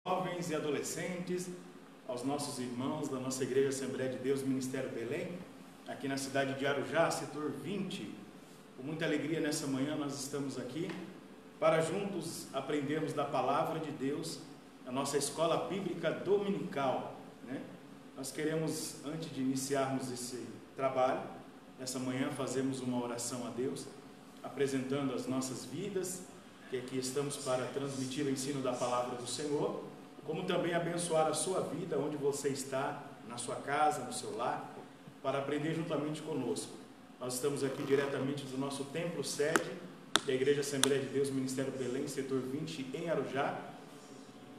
Jovens e adolescentes, aos nossos irmãos da nossa Igreja Assembleia de Deus, Ministério Belém, aqui na cidade de Arujá, setor 20. Com muita alegria nessa manhã nós estamos aqui para juntos aprendermos da Palavra de Deus, a nossa escola bíblica dominical, né? Nós queremos, antes de iniciarmos esse trabalho, nessa manhã fazemos uma oração a Deus, apresentando as nossas vidas, que aqui estamos para transmitir o ensino da Palavra do Senhor, como também abençoar a sua vida, onde você está, na sua casa, no seu lar, para aprender juntamente conosco. Nós estamos aqui diretamente do nosso templo sede, da Igreja Assembleia de Deus, Ministério Belém, setor 20, em Arujá,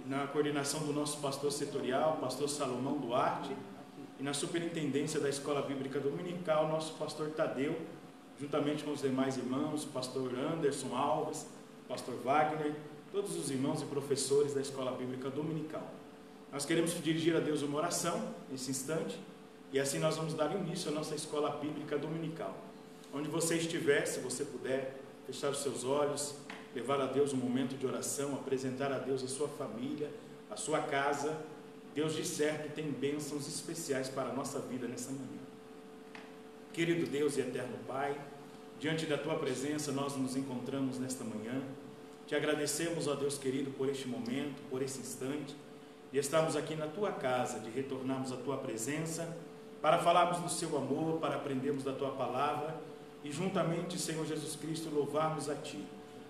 na coordenação do nosso pastor setorial, pastor Salomão Duarte, e na superintendência da Escola Bíblica Dominical, nosso pastor Tadeu, juntamente com os demais irmãos, pastor Anderson Alves, pastor Wagner, todos os irmãos e professores da Escola Bíblica Dominical. Nós queremos dirigir a Deus uma oração nesse instante, e assim nós vamos dar início à nossa Escola Bíblica Dominical. Onde você estiver, se você puder, fechar os seus olhos, levar a Deus um momento de oração, apresentar a Deus a sua família, a sua casa. Deus de certo tem bênçãos especiais para a nossa vida nessa manhã. Querido Deus e eterno Pai, diante da Tua presença nós nos encontramos nesta manhã. Te agradecemos, ó Deus querido, por este momento, por esse instante, de estarmos aqui na Tua casa, de retornarmos à Tua presença, para falarmos do Seu amor, para aprendermos da Tua palavra e juntamente, Senhor Jesus Cristo, louvarmos a Ti.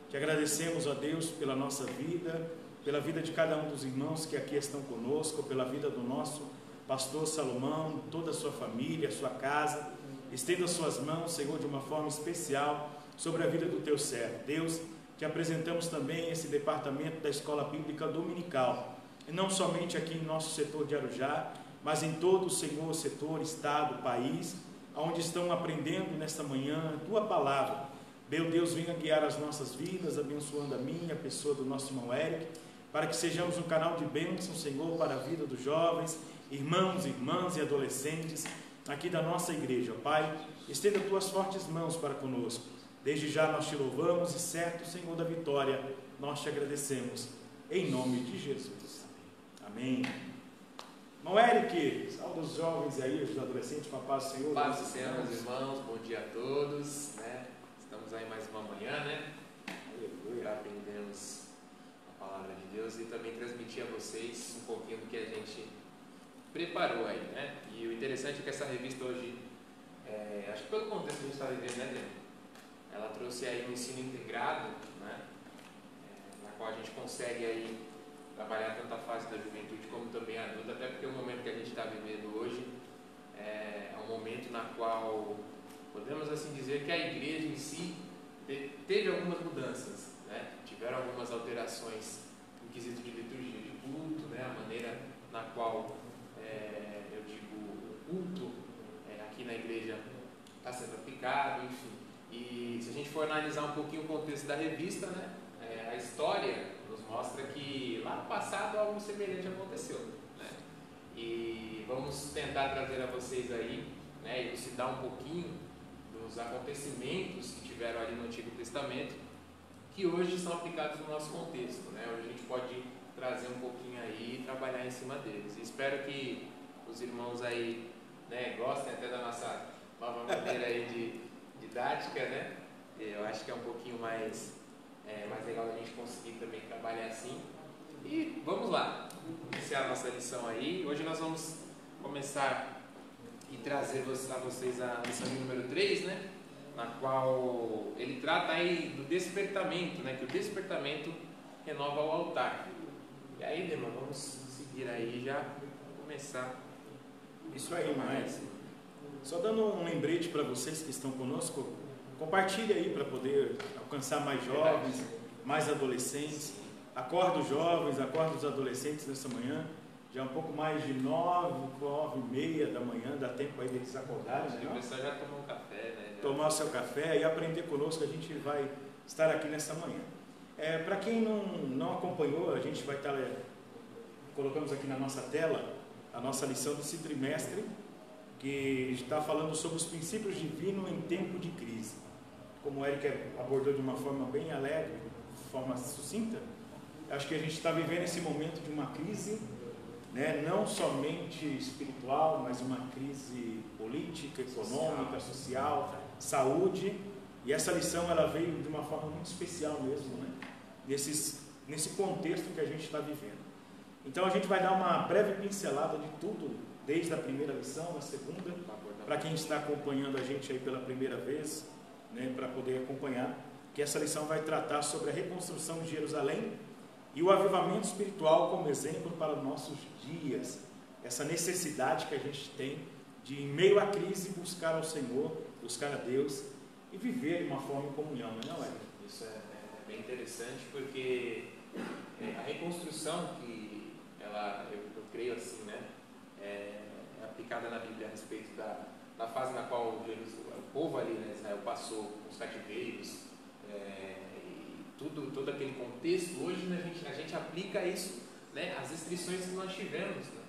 Te agradecemos, ó Deus, pela nossa vida, pela vida de cada um dos irmãos que aqui estão conosco, pela vida do nosso pastor Salomão, toda a sua família, a sua casa. Estenda as suas mãos, Senhor, de uma forma especial sobre a vida do Teu servo. Deus, te apresentamos também esse departamento da Escola Bíblica Dominical, e não somente aqui em nosso setor de Arujá, mas em todo o Senhor, setor, estado, país, onde estão aprendendo nesta manhã a Tua palavra. Meu Deus, venha guiar as nossas vidas, abençoando a minha, a pessoa do nosso irmão Eric, para que sejamos um canal de bênção, Senhor, para a vida dos jovens, irmãos, irmãs e adolescentes aqui da nossa igreja. Pai, estenda Tuas fortes mãos para conosco. Desde já nós Te louvamos e certo, Senhor da vitória, nós Te agradecemos, em nome de Jesus. Amém. Irmão Eric, saúde os jovens aí, os adolescentes, com a paz do Senhor. Paz do Senhor, meus irmãos, bom dia a todos, né? Estamos aí mais uma manhã, né? Aleluia. Aprendemos a palavra de Deus e também transmitir a vocês um pouquinho do que a gente preparou aí, né? E o interessante é que essa revista hoje, acho que pelo contexto que a gente está vivendo, né, Adriano? Ela trouxe aí um ensino integrado, né? Na qual a gente consegue aí trabalhar tanto a fase da juventude como também a adulta, até porque o momento que a gente está vivendo hoje é um momento na qual podemos assim dizer que a igreja em si teve algumas mudanças, né? Tiveram algumas alterações no quesito de liturgia de culto, né? A maneira na qual eu digo o culto aqui na igreja está sendo aplicado, enfim. E se a gente for analisar um pouquinho o contexto da revista, né? A história nos mostra que lá no passado algo semelhante aconteceu, né? E vamos tentar trazer a vocês aí, né, elucidar um pouquinho dos acontecimentos que tiveram ali no Antigo Testamento, que hoje são aplicados no nosso contexto, né? Hoje a gente pode trazer um pouquinho aí e trabalhar em cima deles. E espero que os irmãos aí, né, gostem até da nossa nova maneira aí de didática, né? Eu acho que é um pouquinho mais legal a gente conseguir também trabalhar assim. E vamos lá, iniciar a nossa lição aí. Hoje nós vamos começar e trazer a vocês a lição número 3, né? Na qual ele trata aí do despertamento, né? Que o despertamento renova o altar. E aí, irmão, vamos seguir aí já começar. Isso aí, mais. Só dando um lembrete para vocês que estão conosco, compartilhe aí para poder alcançar mais jovens, mais adolescentes. Acorda os jovens, acorda os adolescentes nessa manhã. Já é um pouco mais de 9h30 da manhã, dá tempo aí deles acordarem. Acho que o pessoal já tomou um café, né? Tomar o seu café e aprender conosco, a gente vai estar aqui nessa manhã. Para quem não acompanhou, a gente vai estar, colocamos aqui na nossa tela, a nossa lição desse trimestre, que está falando sobre os princípios divinos em tempo de crise. Como o Eric abordou de uma forma bem alegre, de forma sucinta, Acho que a gente está vivendo esse momento de uma crise, né? Não somente espiritual, mas uma crise política, econômica, social, saúde. E essa lição ela veio de uma forma muito especial mesmo, né? Nesse contexto que a gente está vivendo. Então a gente vai dar uma breve pincelada de tudo, desde a primeira lição, a segunda, para quem está acompanhando a gente aí pela primeira vez, né? Para poder acompanhar, que essa lição vai tratar sobre a reconstrução de Jerusalém e o avivamento espiritual como exemplo para os nossos dias. Essa necessidade que a gente tem de, em meio à crise, buscar ao Senhor, buscar a Deus e viver de uma forma em comunhão, não é? Isso é bem interessante, porque a reconstrução que eu creio assim, né, é aplicada na Bíblia a respeito da fase na qual o povo ali, né, Israel passou os cativeiros, e todo aquele contexto. Hoje, né, a gente aplica isso, né, às restrições que nós tivemos, né,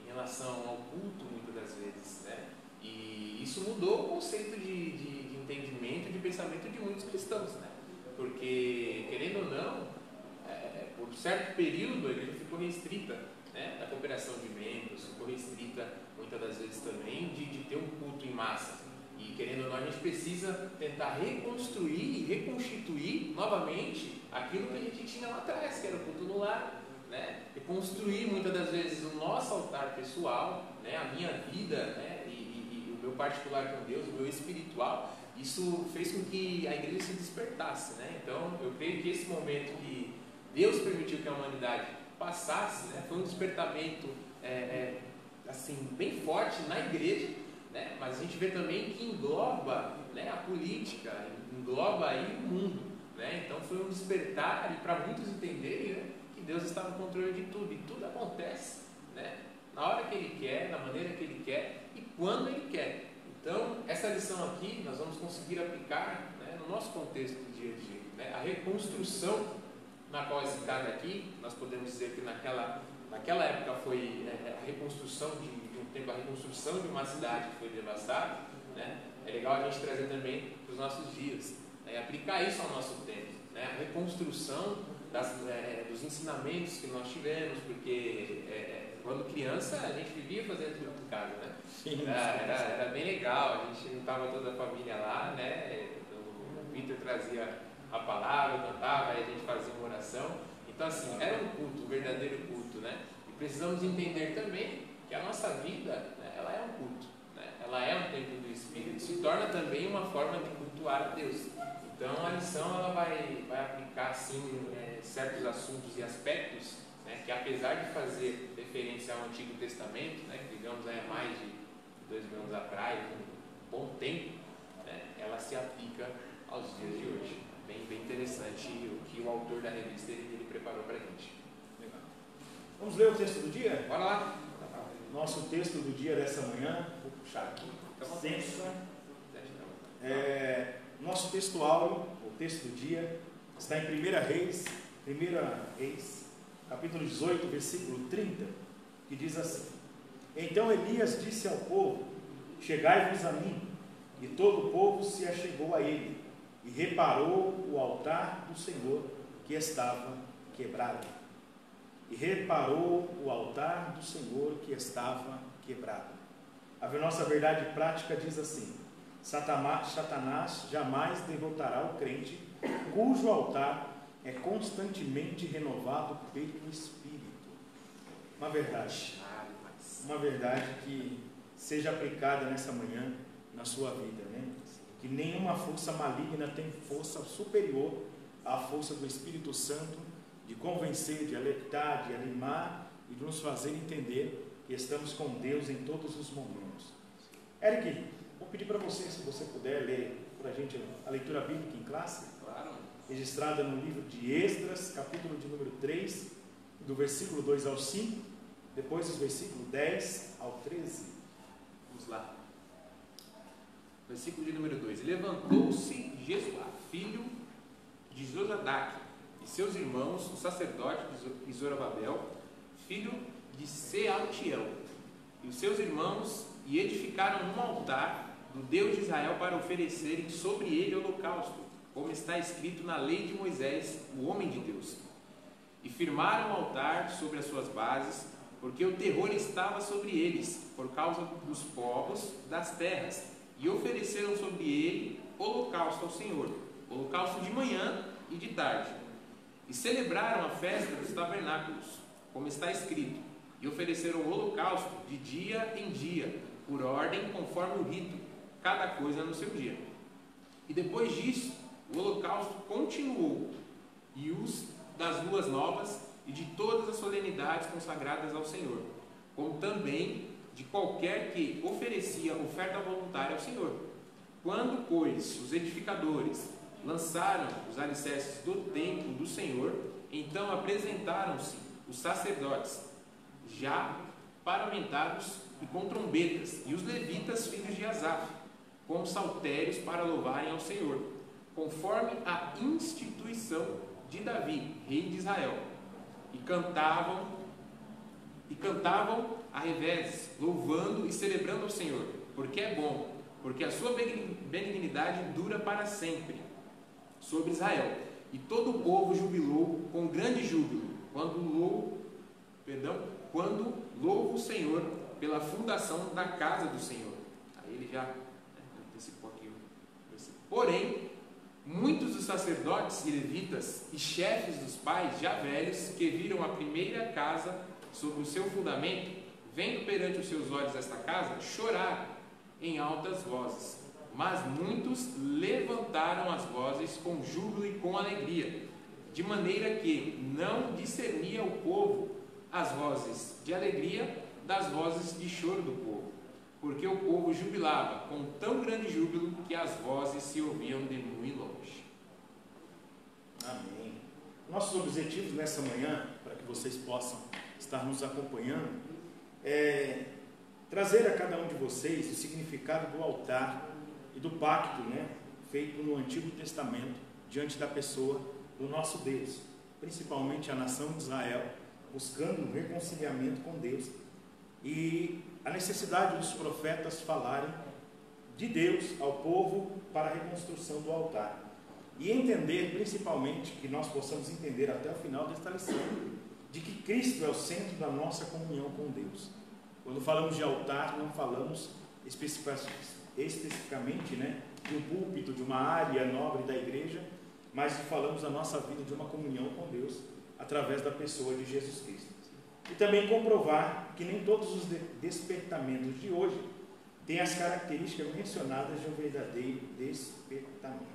em relação ao culto, muitas das vezes, né, e isso mudou o conceito de entendimento, de pensamento de muitos cristãos, né, porque, querendo ou não, por certo período a igreja ficou restrita, né, da cooperação de membros, ficou restrita muitas das vezes também de ter um culto em massa. E querendo ou não, a gente precisa tentar reconstruir e reconstituir novamente aquilo que a gente tinha lá atrás, que era o culto no lar, né? Reconstruir muitas das vezes o nosso altar pessoal, né? A minha vida, né? E o meu particular com Deus, o meu espiritual. Isso fez com que a igreja se despertasse, né? Então eu creio que esse momento que Deus permitiu que a humanidade passasse, né? Foi um despertamento assim, bem forte na igreja, né? Mas a gente vê também que engloba, né, a política, engloba aí o mundo, né? Então foi um despertar e para muitos entenderem, né, que Deus está no controle de tudo, e tudo acontece, né, na hora que Ele quer, da maneira que Ele quer e quando Ele quer. Então essa lição aqui nós vamos conseguir aplicar, né, no nosso contexto do dia a dia, né? A reconstrução na qual é citada aqui, nós podemos dizer que naquela época foi a reconstrução a reconstrução de uma cidade que foi devastada, né? É legal a gente trazer também para os nossos dias, né? Aplicar isso ao nosso tempo, né? A reconstrução dos ensinamentos que nós tivemos, porque quando criança a gente vivia fazendo tudo em casa, né? Sim, era bem legal, a gente juntava toda a família lá, né? O Vitor trazia a palavra, cantava, aí a gente fazia uma oração. Então assim, era um culto, um verdadeiro culto, né? E precisamos entender também que a nossa vida, né, ela é um culto, né? Ela é um templo do Espírito, se torna também uma forma de cultuar a Deus. Então a lição ela vai aplicar assim, certos assuntos e aspectos, né, que apesar de fazer referência ao Antigo Testamento, né, que vivemos aí há mais de 2000 anos atrás, um bom tempo, né, ela se aplica aos dias de hoje. Bem interessante o que o autor da revista ele preparou para a gente. Legal. Vamos ler o texto do dia? Bora lá! Nosso texto do dia dessa manhã, vou puxar aqui, nosso texto áureo, o texto do dia, está em 1 Reis, capítulo 18, versículo 30, que diz assim: Então Elias disse ao povo: Chegai-vos a mim. E todo o povo se achegou a ele, e reparou o altar do Senhor que estava quebrado. A nossa verdade prática diz assim: Satanás jamais derrotará o crente, cujo altar é constantemente renovado pelo Espírito. Uma verdade que seja aplicada nessa manhã na sua vida, né? Que nenhuma força maligna tem força superior à força do Espírito Santo de convencer, de alertar, de animar e de nos fazer entender que estamos com Deus em todos os momentos. Eric, vou pedir para você, se você puder, ler para a gente a leitura bíblica em classe. Claro. Registrada no livro de Esdras, capítulo de número 3, do versículo 2 ao 5, depois dos versículos 10 ao 13. Vamos lá. Versículo de número 2. Levantou-se Jesuá, filho de Josadaque, e seus irmãos, o sacerdote de Zorobabel, filho de Sealtiel, e os seus irmãos, e edificaram um altar do Deus de Israel para oferecerem sobre ele holocausto, como está escrito na lei de Moisés, o homem de Deus. e firmaram o altar sobre as suas bases, porque o terror estava sobre eles, por causa dos povos das terras, e ofereceram sobre ele holocausto ao Senhor, holocausto de manhã e de tarde. E celebraram a festa dos tabernáculos, como está escrito, e ofereceram o holocausto de dia em dia, por ordem, conforme o rito, cada coisa no seu dia. E depois disso, o holocausto continuou, e os das luas novas e de todas as solenidades consagradas ao Senhor, como também de qualquer que oferecia oferta voluntária ao Senhor. Quando, pois, os edificadores lançaram os alicerces do templo do Senhor, então apresentaram-se os sacerdotes, já paramentados e com trombetas, e os levitas, filhos de Asaf, com saltérios para louvarem ao Senhor, conforme a instituição de Davi, rei de Israel. E cantavam a revés, louvando e celebrando ao Senhor, porque é bom, porque a sua benignidade dura para sempre sobre Israel. E todo o povo jubilou com grande júbilo, quando louva o Senhor pela fundação da casa do Senhor. Aí ele já antecipou aqui. Porém, muitos dos sacerdotes e levitas e chefes dos pais, já velhos, que viram a primeira casa sobre o seu fundamento, vendo perante os seus olhos esta casa, choraram em altas vozes. Mas muitos levantaram as vozes com júbilo e com alegria, de maneira que não discernia o povo as vozes de alegria das vozes de choro do povo, porque o povo jubilava com tão grande júbilo que as vozes se ouviam de muito longe. Amém. Nossos objetivos nessa manhã, para que vocês possam estar nos acompanhando, é trazer a cada um de vocês o significado do altar e do pacto, feito no Antigo Testamento diante da pessoa do nosso Deus, principalmente a nação de Israel, buscando um reconciliamento com Deus, e a necessidade dos profetas falarem de Deus ao povo para a reconstrução do altar. E entender, principalmente, que nós possamos entender até o final desta lição, de que Cristo é o centro da nossa comunhão com Deus. Quando falamos de altar, não falamos especificamente de um púlpito, de uma área nobre da igreja, mas falamos da nossa vida de uma comunhão com Deus através da pessoa de Jesus Cristo. E também comprovar que nem todos os despertamentos de hoje têm as características mencionadas de um verdadeiro despertamento.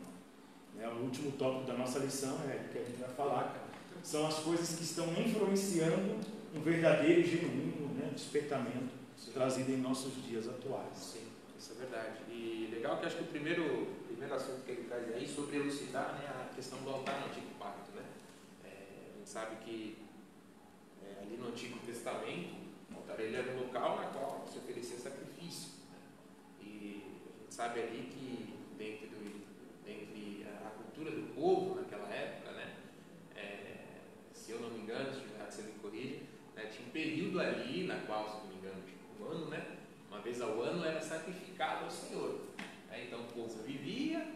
O último tópico da nossa lição que a gente vai falar, são as coisas que estão influenciando um verdadeiro e genuíno despertamento trazido em nossos dias atuais. Sim, isso é verdade. E legal que acho que o primeiro assunto que ele traz aí sobre elucidar a questão do altar no Antigo Pacto. A gente sabe que ali no Antigo Testamento, o altar ele era um local na qual se oferecia sacrifício. E a gente sabe ali que dentre a cultura do povo naquela época, se eu não me engano, se você me corrija, tinha um período ali na qual, se não me engano, um ano, uma vez ao ano era sacrificado ao Senhor. Então o povo vivia,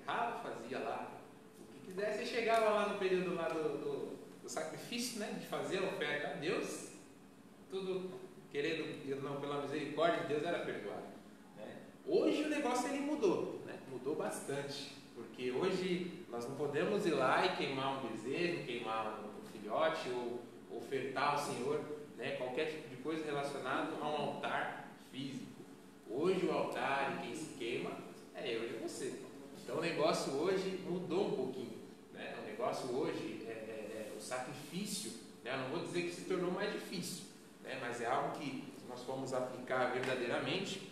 errava, fazia lá o que quisesse, e chegava lá no período lá do sacrifício, de fazer a oferta a Deus, tudo querendo, não, pela misericórdia de Deus, era perdoado. Hoje o negócio ele mudou, mudou bastante, porque hoje nós não podemos ir lá e queimar um bezerro, queimar um filhote, ou ofertar ao Senhor qualquer tipo de coisa relacionada a um altar físico. Hoje o altar e quem se queima é eu e você. Então o negócio hoje mudou um pouquinho. O negócio hoje o sacrifício, eu não vou dizer que se tornou mais difícil, mas é algo que nós vamos aplicar verdadeiramente.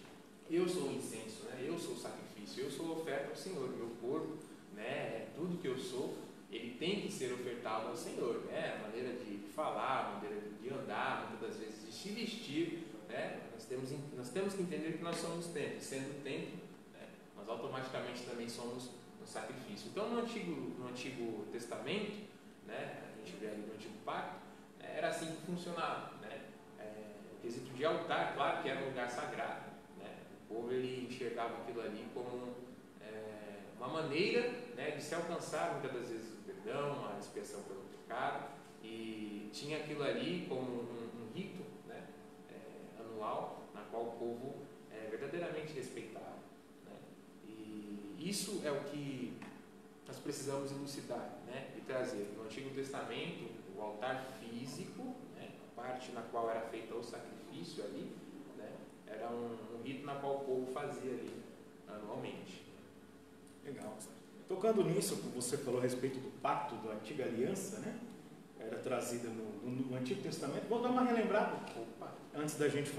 Eu sou o incenso, eu sou o sacrifício, eu sou a oferta ao Senhor. Meu corpo, tudo que eu sou, ele tem que ser ofertado ao Senhor. A maneira de falar, a maneira de andar, muitas das vezes de se vestir. Nós temos que entender que nós somos templo. Sendo templo, nós automaticamente também somos um sacrifício. Então no Antigo Testamento, a gente vê ali no Antigo Pacto, era assim que funcionava. O quesito de altar, claro que era um lugar sagrado. O povo ele enxergava aquilo ali como uma maneira de se alcançar muitas das vezes o perdão, a expiação pelo pecado, E tinha aquilo ali como um rito, né, anual, na qual o povo verdadeiramente respeitava, né? E isso é o que nós precisamos elucidar, né, e trazer. No Antigo Testamento, o altar físico, né, a parte na qual era feito o sacrifício ali, né, era um rito na qual o povo fazia ali anualmente. Legal. Tocando nisso, como você falou a respeito do pacto da antiga aliança, né, era trazida no Antigo Testamento. Vou dar uma relembrada antes da gente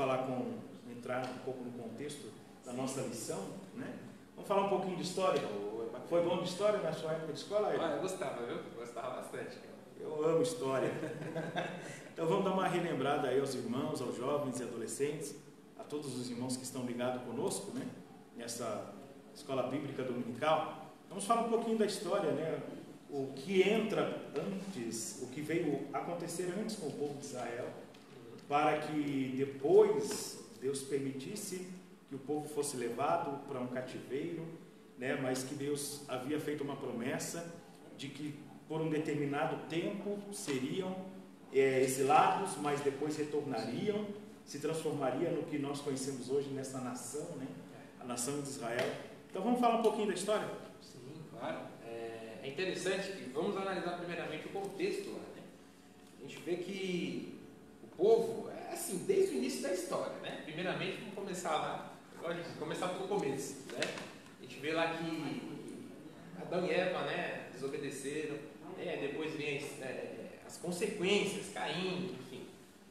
entrar um pouco no contexto da nossa lição, né? Vamos falar um pouquinho de história. Foi bom de história na sua época de escola? Eu gostava, viu? Gostava bastante. Eu amo história. Então vamos dar uma relembrada aí aos irmãos, aos jovens e adolescentes, a todos os irmãos que estão ligados conosco, né, nessa escola bíblica dominical. Vamos falar um pouquinho da história, né? O que entra antes, o que veio acontecer antes com o povo de Israel, para que depois Deus permitisse que o povo fosse levado para um cativeiro, né? Mas que Deus havia feito uma promessa de que por um determinado tempo seriam exilados, mas depois retornariam, se transformaria no que nós conhecemos hoje nessa nação, né? A nação de Israel. Então vamos falar um pouquinho da história? Sim, claro. É interessante que vamos analisar primeiramente o contexto lá, né? A gente vê que o povo, assim, desde o início da história, né? Primeiramente, vamos começar lá, começar pelo começo, né? A gente vê lá que Adão e Eva, né, desobedeceram, depois vem as consequências, Caim, enfim.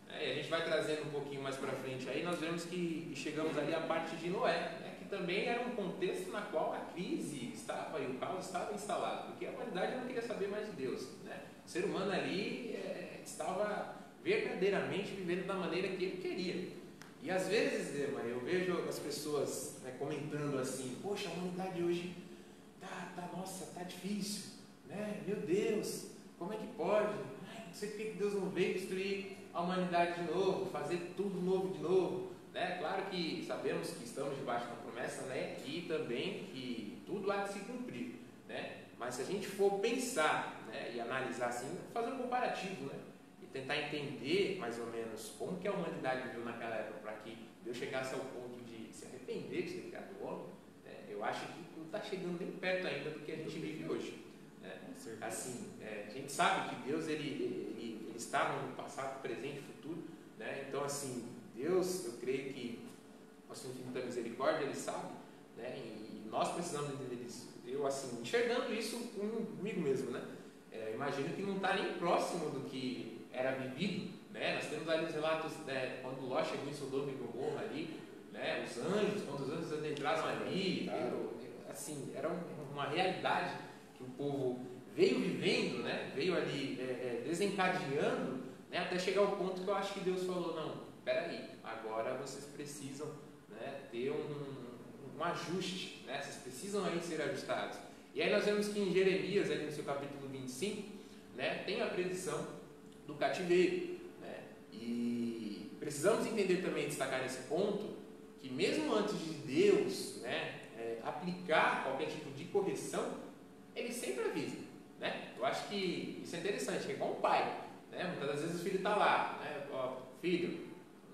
E a gente vai trazendo um pouquinho mais para frente aí, nós vemos que chegamos ali à parte de Noé, né? Também era um contexto na qual a crise estava e o caos estava instalado, porque a humanidade não queria saber mais de Deus, né? O ser humano ali estava verdadeiramente vivendo da maneira que ele queria. E às vezes, eu vejo as pessoas, né, comentando assim: poxa, a humanidade hoje tá difícil, né? Meu Deus, como é que pode? Não sei por que Deus não veio destruir a humanidade de novo, fazer tudo novo de novo. Né? Claro que sabemos que estamos debaixo de uma promessa, né? E também que tudo há de se cumprir, né? Mas se a gente for pensar, né, e analisar assim, fazer um comparativo, né, e tentar entender mais ou menos como que a humanidade viveu naquela época para que Deus chegasse ao ponto de se arrepender de ter criado o homem, né, eu acho que não está chegando nem perto ainda do que a gente vive hoje, né? Assim, a gente sabe que Deus ele está no passado, presente e futuro, né? Então assim, Deus, eu creio que a sua infinita misericórdia, Ele sabe, né? E nós precisamos entender isso. Eu, assim, enxergando isso comigo mesmo, né? Imagino que não está nem próximo do que era vivido, né? Nós temos ali os relatos, né, quando Ló chegou em Sodoma e Gomorra ali, né? Os anjos, quando os anjos entraram ali, assim, era uma realidade que o povo veio vivendo, né? Veio ali desencadeando, né? Até chegar ao ponto que eu acho que Deus falou: não, peraí, agora vocês precisam, né, ter um ajuste, né? Vocês precisam aí ser ajustados. E aí nós vemos que em Jeremias, ali no seu capítulo 25, né, tem a predição do cativeiro, né? E precisamos entender também, destacar nesse ponto, que mesmo antes de Deus, né, aplicar qualquer tipo de correção, Ele sempre avisa, né? Eu acho que isso é interessante, que é como um pai, né? Muitas das vezes o filho está lá, né? Ó, filho,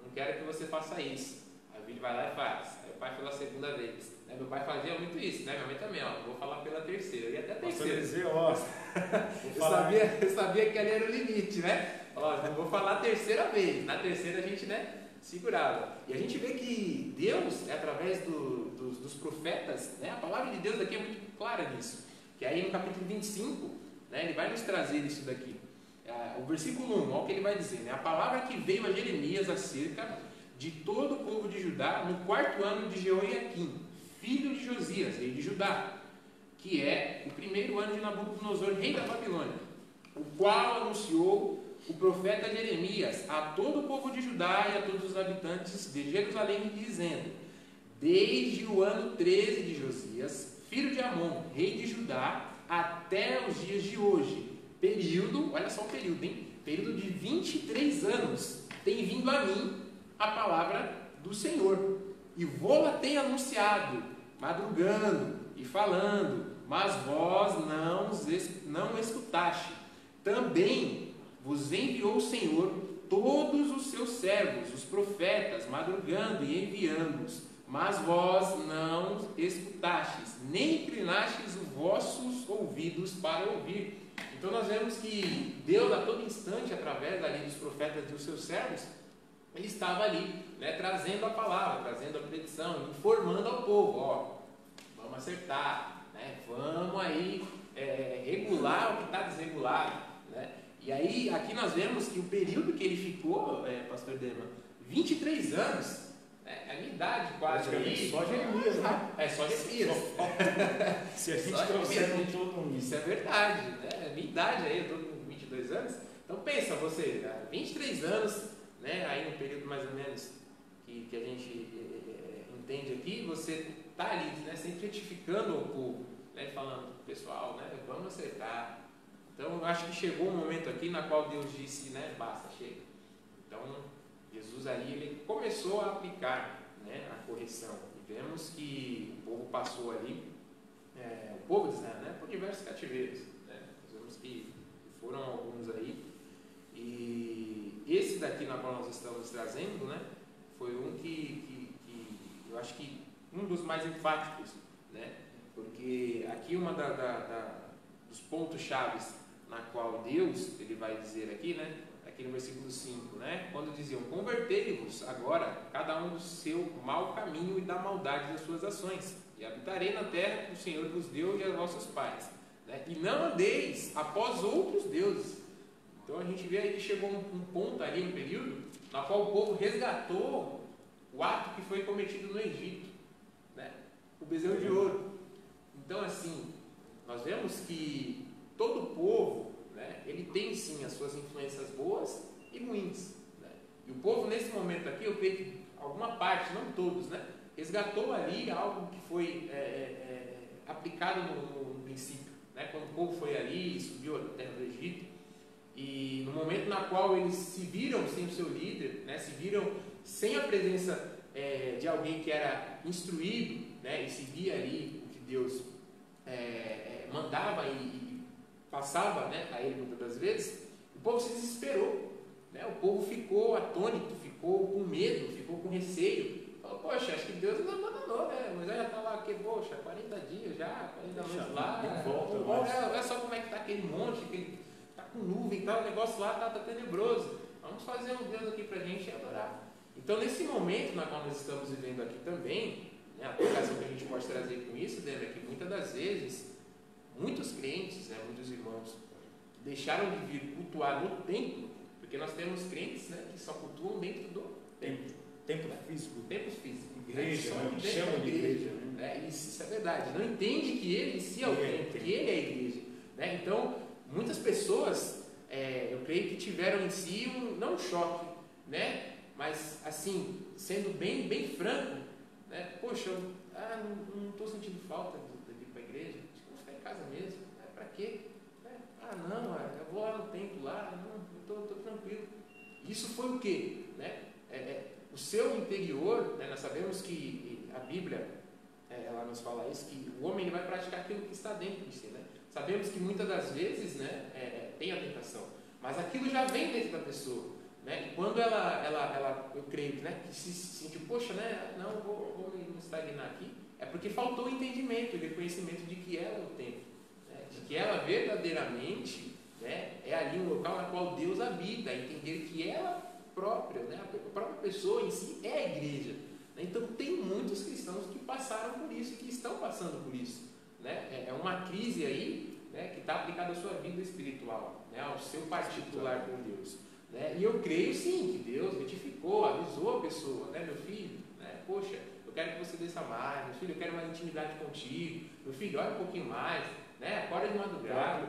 não quero que você faça isso. Aí o filho vai lá e faz. Aí o pai falou a segunda vez. Né? Meu pai fazia muito isso, né? Minha mãe também, ó. Vou falar pela terceira. E até a terceira. Dizer, ó, eu sabia que ali era o limite, né? Ó, vou falar a terceira vez. Na terceira a gente, né, segurava. E a gente vê que Deus, através dos profetas, né? A palavra de Deus aqui é muito clara nisso. Que aí no capítulo 25, né, ele vai nos trazer isso daqui. O versículo 1, olha o que ele vai dizer, né? A palavra que veio a Jeremias acerca de todo o povo de Judá no 4º ano de Jeoiaquim, filho de Josias, rei de Judá, que é o 1º ano de Nabucodonosor, rei da Babilônia, o qual anunciou o profeta Jeremias a todo o povo de Judá e a todos os habitantes de Jerusalém, dizendo: desde o ano 13 de Josias, filho de Amon, rei de Judá, até os dias de hoje, período, olha só o período, hein? Período de 23 anos, tem vindo a mim a palavra do Senhor, e vou-la tenho anunciado, madrugando e falando, mas vós não escutaste. Também vos enviou o Senhor todos os seus servos, os profetas, madrugando e enviando-os, mas vós não escutastes, nem inclinastes os vossos ouvidos para ouvir. Então nós vemos que Deus, a todo instante, através ali dos profetas e dos seus servos, ele estava ali, né, trazendo a palavra, trazendo a predição, informando ao povo, ó, vamos acertar, né, vamos aí regular o que está desregulado, né? E aí, aqui nós vemos que o período que ele ficou, pastor Dema, 23 anos, é a minha idade quase aí. Só Jeremias, né? Só Jeremias. Se a gente trouxer um todo isso é verdade, né? A minha idade aí, eu estou com 22 anos. Então pensa você, 23 anos, né? Aí no período mais ou menos que a gente entende aqui, você está ali, né? Sempre retificando o povo, né? Falando, pessoal, né? Vamos acertar. Então eu acho que chegou um momento aqui na qual Deus disse, né? Basta, chega. Então Jesus ali, ele começou a aplicar, né, a correção. E vemos que o povo passou ali, o povo de Israel, né, por diversos cativeiros. Né? Nós vemos que foram alguns aí. E esse daqui na qual nós estamos trazendo, né, foi um que eu acho que um dos mais enfáticos, né? Porque aqui uma dos pontos chaves na qual Deus, ele vai dizer aqui, né? Aqui no versículo 5, né? Quando diziam, convertei-vos agora, cada um do seu mau caminho e da maldade das suas ações, e habitarei na terra que o Senhor vos deu e a vossos pais, né? E não andeis após outros deuses. Então a gente vê aí que chegou um ponto ali, um período, na qual o povo resgatou o ato que foi cometido no Egito, né? O bezerro de ouro. Então assim, nós vemos que todo povo, né, ele tem sim as suas influências boas e ruins, né? E o povo nesse momento aqui, eu creio que alguma parte, não todos, né, resgatou ali algo que foi aplicado no princípio, né? Quando o povo foi ali, subiu a terra do Egito, e no momento na qual eles se viram sem o seu líder, né, se viram sem a presença de alguém que era instruído, né, e seguia ali o que Deus mandava e passava, né, a ele muitas das vezes, o povo se desesperou, né? O povo ficou atônito, ficou com medo, ficou com receio, falou, poxa, acho que Deus nos abandonou, né? Moisés já está lá, poxa, 40 dias já, 40 noites lá, olha só como é que está aquele monte, está com nuvem, tá, o negócio lá está tenebroso, vamos fazer um Deus aqui para a gente adorar. Então nesse momento na qual nós estamos vivendo aqui também, né, a aplicação que a gente pode trazer com isso, Débora, é que muitas das vezes muitos crentes, né, muitos irmãos, deixaram de vir cultuar no templo, porque nós temos crentes, né, que só cultuam dentro do templo físico. Templo físico. Igreja, né? Chama de igreja. Né? Isso é verdade. Não entende que ele em si é o templo, que ele é a igreja. Né? Então, muitas pessoas, eu creio que tiveram em si não um choque, né, mas assim, sendo bem franco, né, poxa, não estou sentindo falta de ir para a igreja. Casa mesmo, para quê? Não, eu vou lá no templo lá, não, eu estou tranquilo. Isso foi o quê? Né? O seu interior, né? Nós sabemos que a Bíblia, ela nos fala isso, que o homem vai praticar aquilo que está dentro de si, né? Sabemos que muitas das vezes, né, tem a tentação, mas aquilo já vem dentro da pessoa, né? E quando ela eu creio, né, que se sentiu, poxa, né, não, vou me estagnar aqui, é porque faltou o entendimento e reconhecimento de que ela é o templo, né? De que ela verdadeiramente, né, é ali um local na qual Deus habita, entender que ela própria, né, a própria pessoa em si é a igreja. Né? Então tem muitos cristãos que passaram por isso e que estão passando por isso. Né? É uma crise aí, né, que está aplicada à sua vida espiritual, né, ao seu particular com Deus. Né? E eu creio sim que Deus retificou, avisou a pessoa, né, meu filho, né, poxa, eu quero que você desça mais, meu filho, eu quero mais intimidade contigo, meu filho, olha um pouquinho mais, né? Acorda de madrugada,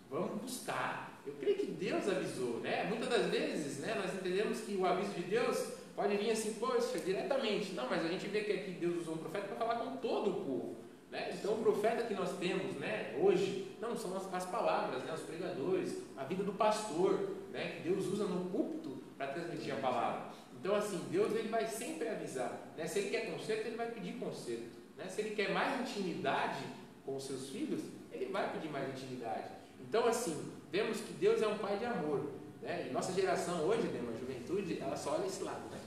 vamos buscar. Eu creio que Deus avisou, né? Muitas das vezes, né, nós entendemos que o aviso de Deus pode vir assim, poxa, diretamente. Não, mas a gente vê que aqui Deus usou um profeta para falar com todo o povo. Né? Então o profeta que nós temos, né, hoje, não são as palavras, né, os pregadores, a vida do pastor, né, que Deus usa no púlpito para transmitir a palavra. Então, assim, Deus ele vai sempre avisar. Né? Se ele quer conserto, ele vai pedir conserto. Né? Se ele quer mais intimidade com os seus filhos, ele vai pedir mais intimidade. Então, assim, vemos que Deus é um pai de amor. Né? E nossa geração hoje, né, uma juventude, ela só olha esse lado, né?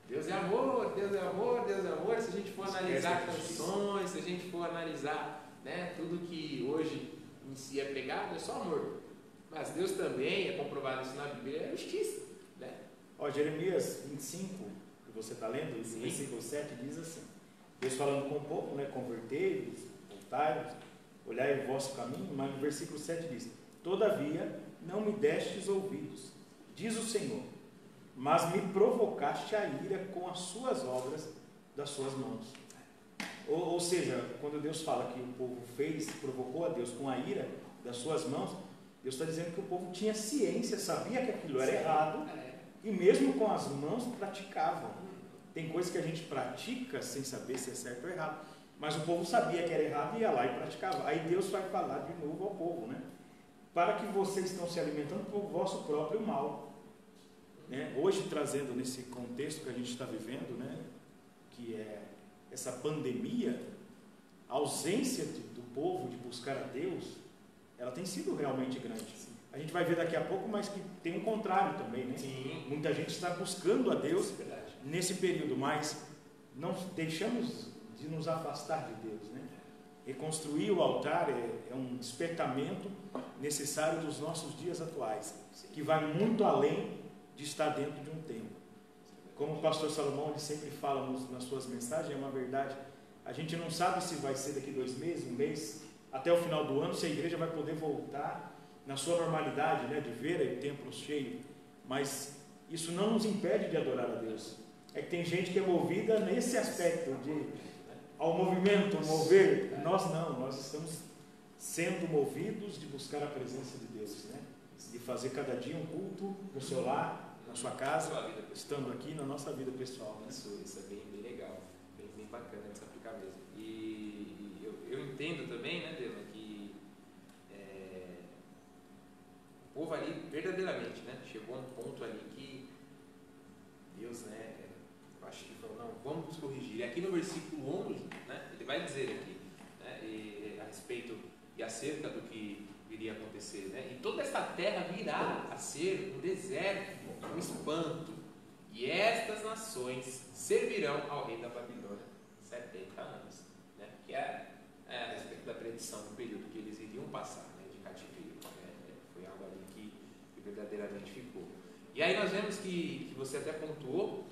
Deus é amor, Deus é amor, Deus é amor. Se a gente for analisar canções, se a gente for analisar, né, tudo que hoje em si é pregado, é só amor. Mas Deus também, é comprovado isso na Bíblia, é justiça. Né? Jeremias 25, que você está lendo, esse versículo 7 diz assim: Deus falando com o povo, né, convertei-vos, voltai-vos, olhai o vosso caminho, mas no versículo 7 diz: todavia não me destes ouvidos, diz o Senhor, mas me provocaste a ira com as suas obras das suas mãos. Ou seja, quando Deus fala que o povo provocou a Deus com a ira das suas mãos, Deus está dizendo que o povo tinha ciência, sabia que aquilo era errado, e mesmo com as mãos praticavam. Tem coisas que a gente pratica sem saber se é certo ou errado, mas o povo sabia que era errado e ia lá e praticava. Aí Deus vai falar de novo ao povo, né? Para que vocês estão se alimentando por vosso próprio mal. Né? Hoje, trazendo nesse contexto que a gente está vivendo, né, que é essa pandemia, a ausência do povo de buscar a Deus, ela tem sido realmente grande. A gente vai ver daqui a pouco, mas que tem um contrário também, né? Sim. Muita gente está buscando a Deus nesse período, mas não deixamos de nos afastar de Deus, né? Reconstruir o altar é um despertamento necessário dos nossos dias atuais, que vai muito além de estar dentro de um templo. Como o pastor Salomão ele sempre fala nas suas mensagens, é uma verdade. A gente não sabe se vai ser daqui 2 meses, 1 mês, até o final do ano, se a igreja vai poder voltar na sua normalidade, né, de ver o templo cheio. Mas isso não nos impede de adorar a Deus. É que tem gente que é movida nesse aspecto, ao movimento, mover. Nós não, nós estamos sendo movidos de buscar a presença de Deus, né? De fazer cada dia um culto no seu lar, na sua casa, estando aqui na nossa vida pessoal. Né? Isso é bem legal, bem bacana de se aplicar mesmo. E eu entendo também, né, Dema, que o povo ali, verdadeiramente, né, chegou a um ponto ali que Deus, né, eu acho que falou, não, vamos nos corrigir. E aqui no versículo 11, né, ele vai dizer aqui, né, a respeito e acerca do que viria a acontecer, né? E toda esta terra virá a ser um deserto, um espanto, e estas nações servirão ao rei da Babilônia 70 anos, né? Que é a respeito da predição do período que eles iriam passar, né, de cativeiro, né? Foi algo ali que verdadeiramente ficou. E aí nós vemos que você até pontuou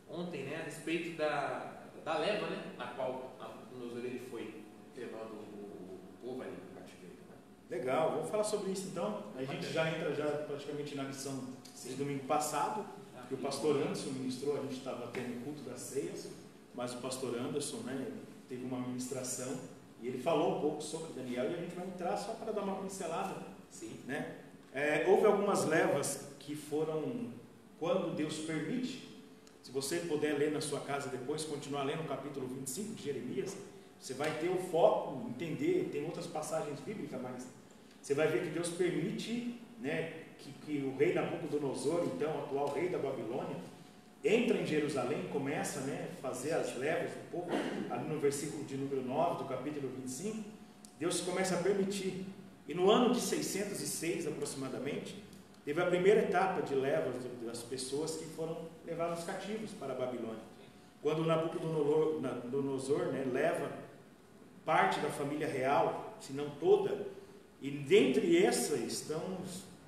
ontem, né, a respeito da leva, né, na qual Nabucodonosor ele foi levando o povo ali no cativeiro. Né? Legal, vamos falar sobre isso então. A gente já entra praticamente na lição de domingo passado, que o pastor Anderson ministrou. A gente estava tendo o culto das ceias, mas o pastor Anderson, né, teve uma ministração e ele falou um pouco sobre Daniel, e a gente vai entrar só para dar uma pincelada. Sim. Né? Houve algumas levas que foram quando Deus permite. Se você puder ler na sua casa depois, continuar lendo o capítulo 25 de Jeremias, você vai ter o foco, entender, tem outras passagens bíblicas, mas você vai ver que Deus permite, né, que o rei Nabucodonosor, então, o atual rei da Babilônia, entra em Jerusalém, começa, né, a fazer as levas do povo, ali no versículo de número 9 do capítulo 25, Deus começa a permitir. E no ano de 606 aproximadamente, teve a primeira etapa de levas das pessoas que foram levadas cativos para a Babilônia. Quando Nabucodonosor, né, leva parte da família real, se não toda, e dentre essas estão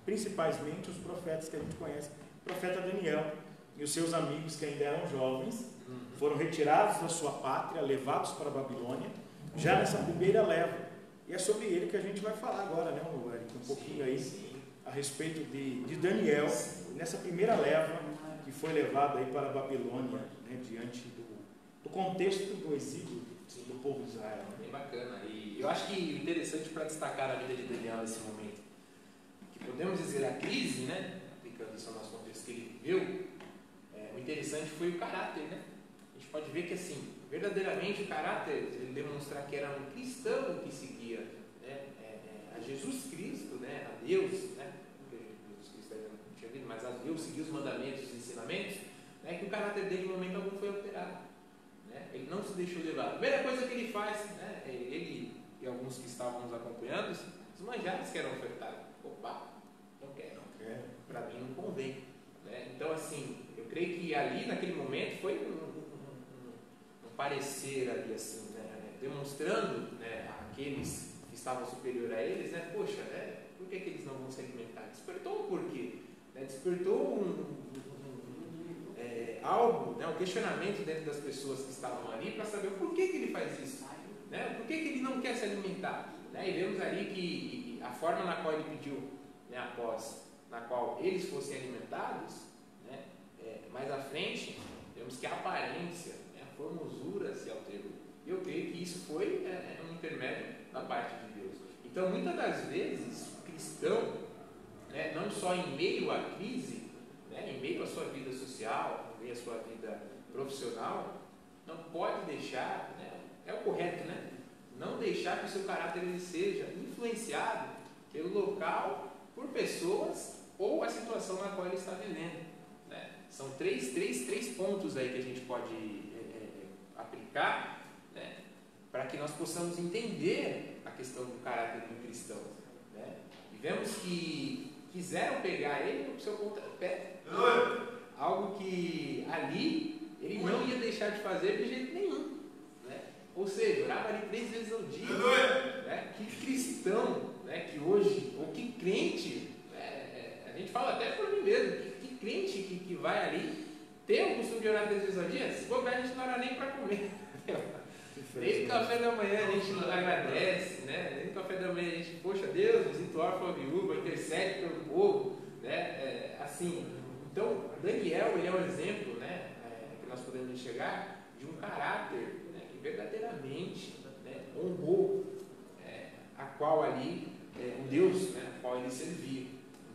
principalmente os profetas que a gente conhece, o profeta Daniel e os seus amigos que ainda eram jovens, foram retirados da sua pátria, levados para a Babilônia, já nessa primeira leva. E é sobre ele que a gente vai falar agora, né, um pouquinho aí a respeito de Daniel, nessa primeira leva que foi levada aí para a Babilônia, né, diante do contexto do exílio do povo de Israel. Né? Bem bacana. E eu acho que interessante para destacar a vida de Daniel nesse momento, que podemos dizer a crise, né, aplicando isso ao nosso contexto que ele viveu, o interessante foi o caráter, né? A gente pode ver que, assim, verdadeiramente o caráter, ele demonstrar que era um cristão que seguia, né, a Jesus Cristo, né, a Deus, né, porque Jesus Cristo ainda não tinha vindo, mas a Deus, seguir os mandamentos, os ensinamentos, né, que o caráter dele, em momento algum, foi alterado. Né? Ele não se deixou levar. A primeira coisa que ele faz, né, ele e alguns que estavam nos acompanhando, os manjares que eram ofertados. Opa, Não quero. Não quero. Para mim não convém. Né? Então, assim, eu creio que ali, naquele momento, foi um parecer ali, assim, né? Demonstrando, né, aqueles que estavam superior a eles, né? Poxa, né? Por que eles não vão se alimentar? Despertou um porquê. Né? Despertou algo, né? Um questionamento dentro das pessoas que estavam ali para saber por que ele faz isso. Né? Por que ele não quer se alimentar? Né? E vemos ali que a forma na qual ele pediu, né, após, na qual eles fossem alimentados, né, mais à frente, vemos que a aparência, né, a formosura se alterou. Eu creio que isso foi um intermédio da parte de Deus. Então, muitas das vezes, o cristão, né, não só em meio à crise, né, em meio à sua vida social, em meio à sua vida profissional, não pode deixar, né, é o correto, né? Não deixar que o seu caráter ele seja influenciado pelo local, por pessoas ou a situação na qual ele está vivendo. Né? São três pontos aí que a gente pode aplicar, né, para que nós possamos entender a questão do caráter do cristão. Né? E vemos que quiseram pegar ele no seu pontapé. Algo que ali ele não ia deixar de fazer de jeito nenhum. Ou seja, orava ali 3 vezes ao dia. Né? Que cristão, né, que hoje, ou que crente, a gente fala até por mim mesmo, que crente que vai ali, tem o costume de orar 3 vezes ao dia, se for a gente não ora nem para comer. Nem no café da manhã a gente não agradece, né? Nem no café da manhã a gente, poxa Deus, visita o órfão, a viúva, intercede pelo povo, né? Assim, então Daniel, ele é um exemplo, né, que nós podemos enxergar de um caráter verdadeiramente, né, honrou a qual ali, o Deus, né, a qual ele servia.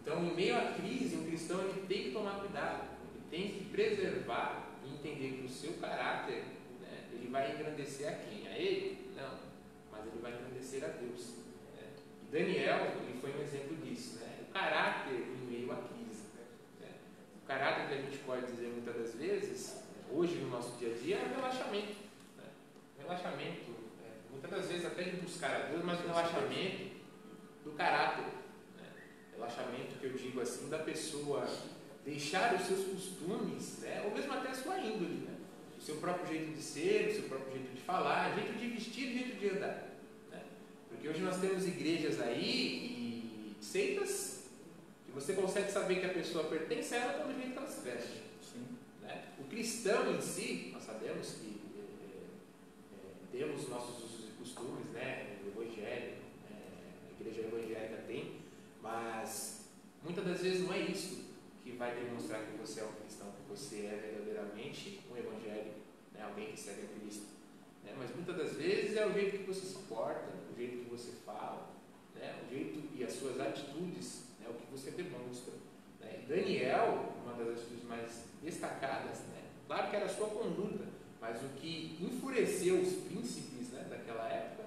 Então, em meio à crise, um cristão ele tem que tomar cuidado, ele tem que preservar e entender que o seu caráter, né, ele vai engrandecer a quem? A ele? Não, mas ele vai engrandecer a Deus. Né? E Daniel, ele foi um exemplo disso, né? O caráter em meio à crise. Né? O caráter que a gente pode dizer muitas das vezes, hoje no nosso dia a dia, é o relaxamento. Relaxamento, muitas das vezes até de buscar a Deus, mas o relaxamento do caráter, né? Relaxamento que eu digo assim, da pessoa deixar os seus costumes, né? Ou mesmo até a sua índole, né? O seu próprio jeito de ser, o seu próprio jeito de falar, jeito de vestir, jeito de andar, né? Porque hoje nós temos igrejas aí e seitas que você consegue saber que a pessoa pertence a ela pelo jeito que ela se veste. Sim. Né? O cristão em si, nós sabemos que temos nossos usos e costumes, né? O evangelho, a igreja evangélica tem, mas muitas das vezes não é isso que vai demonstrar que você é um cristão, que você é verdadeiramente um evangélico, né? Alguém que segue a Cristo. Né? Mas muitas das vezes é o jeito que você se porta, o jeito que você fala, né? O jeito e as suas atitudes, né? O que você demonstra. Né? E Daniel, uma das atitudes mais destacadas, né? Claro que era a sua conduta, mas o que enfureceu os príncipes, né, daquela época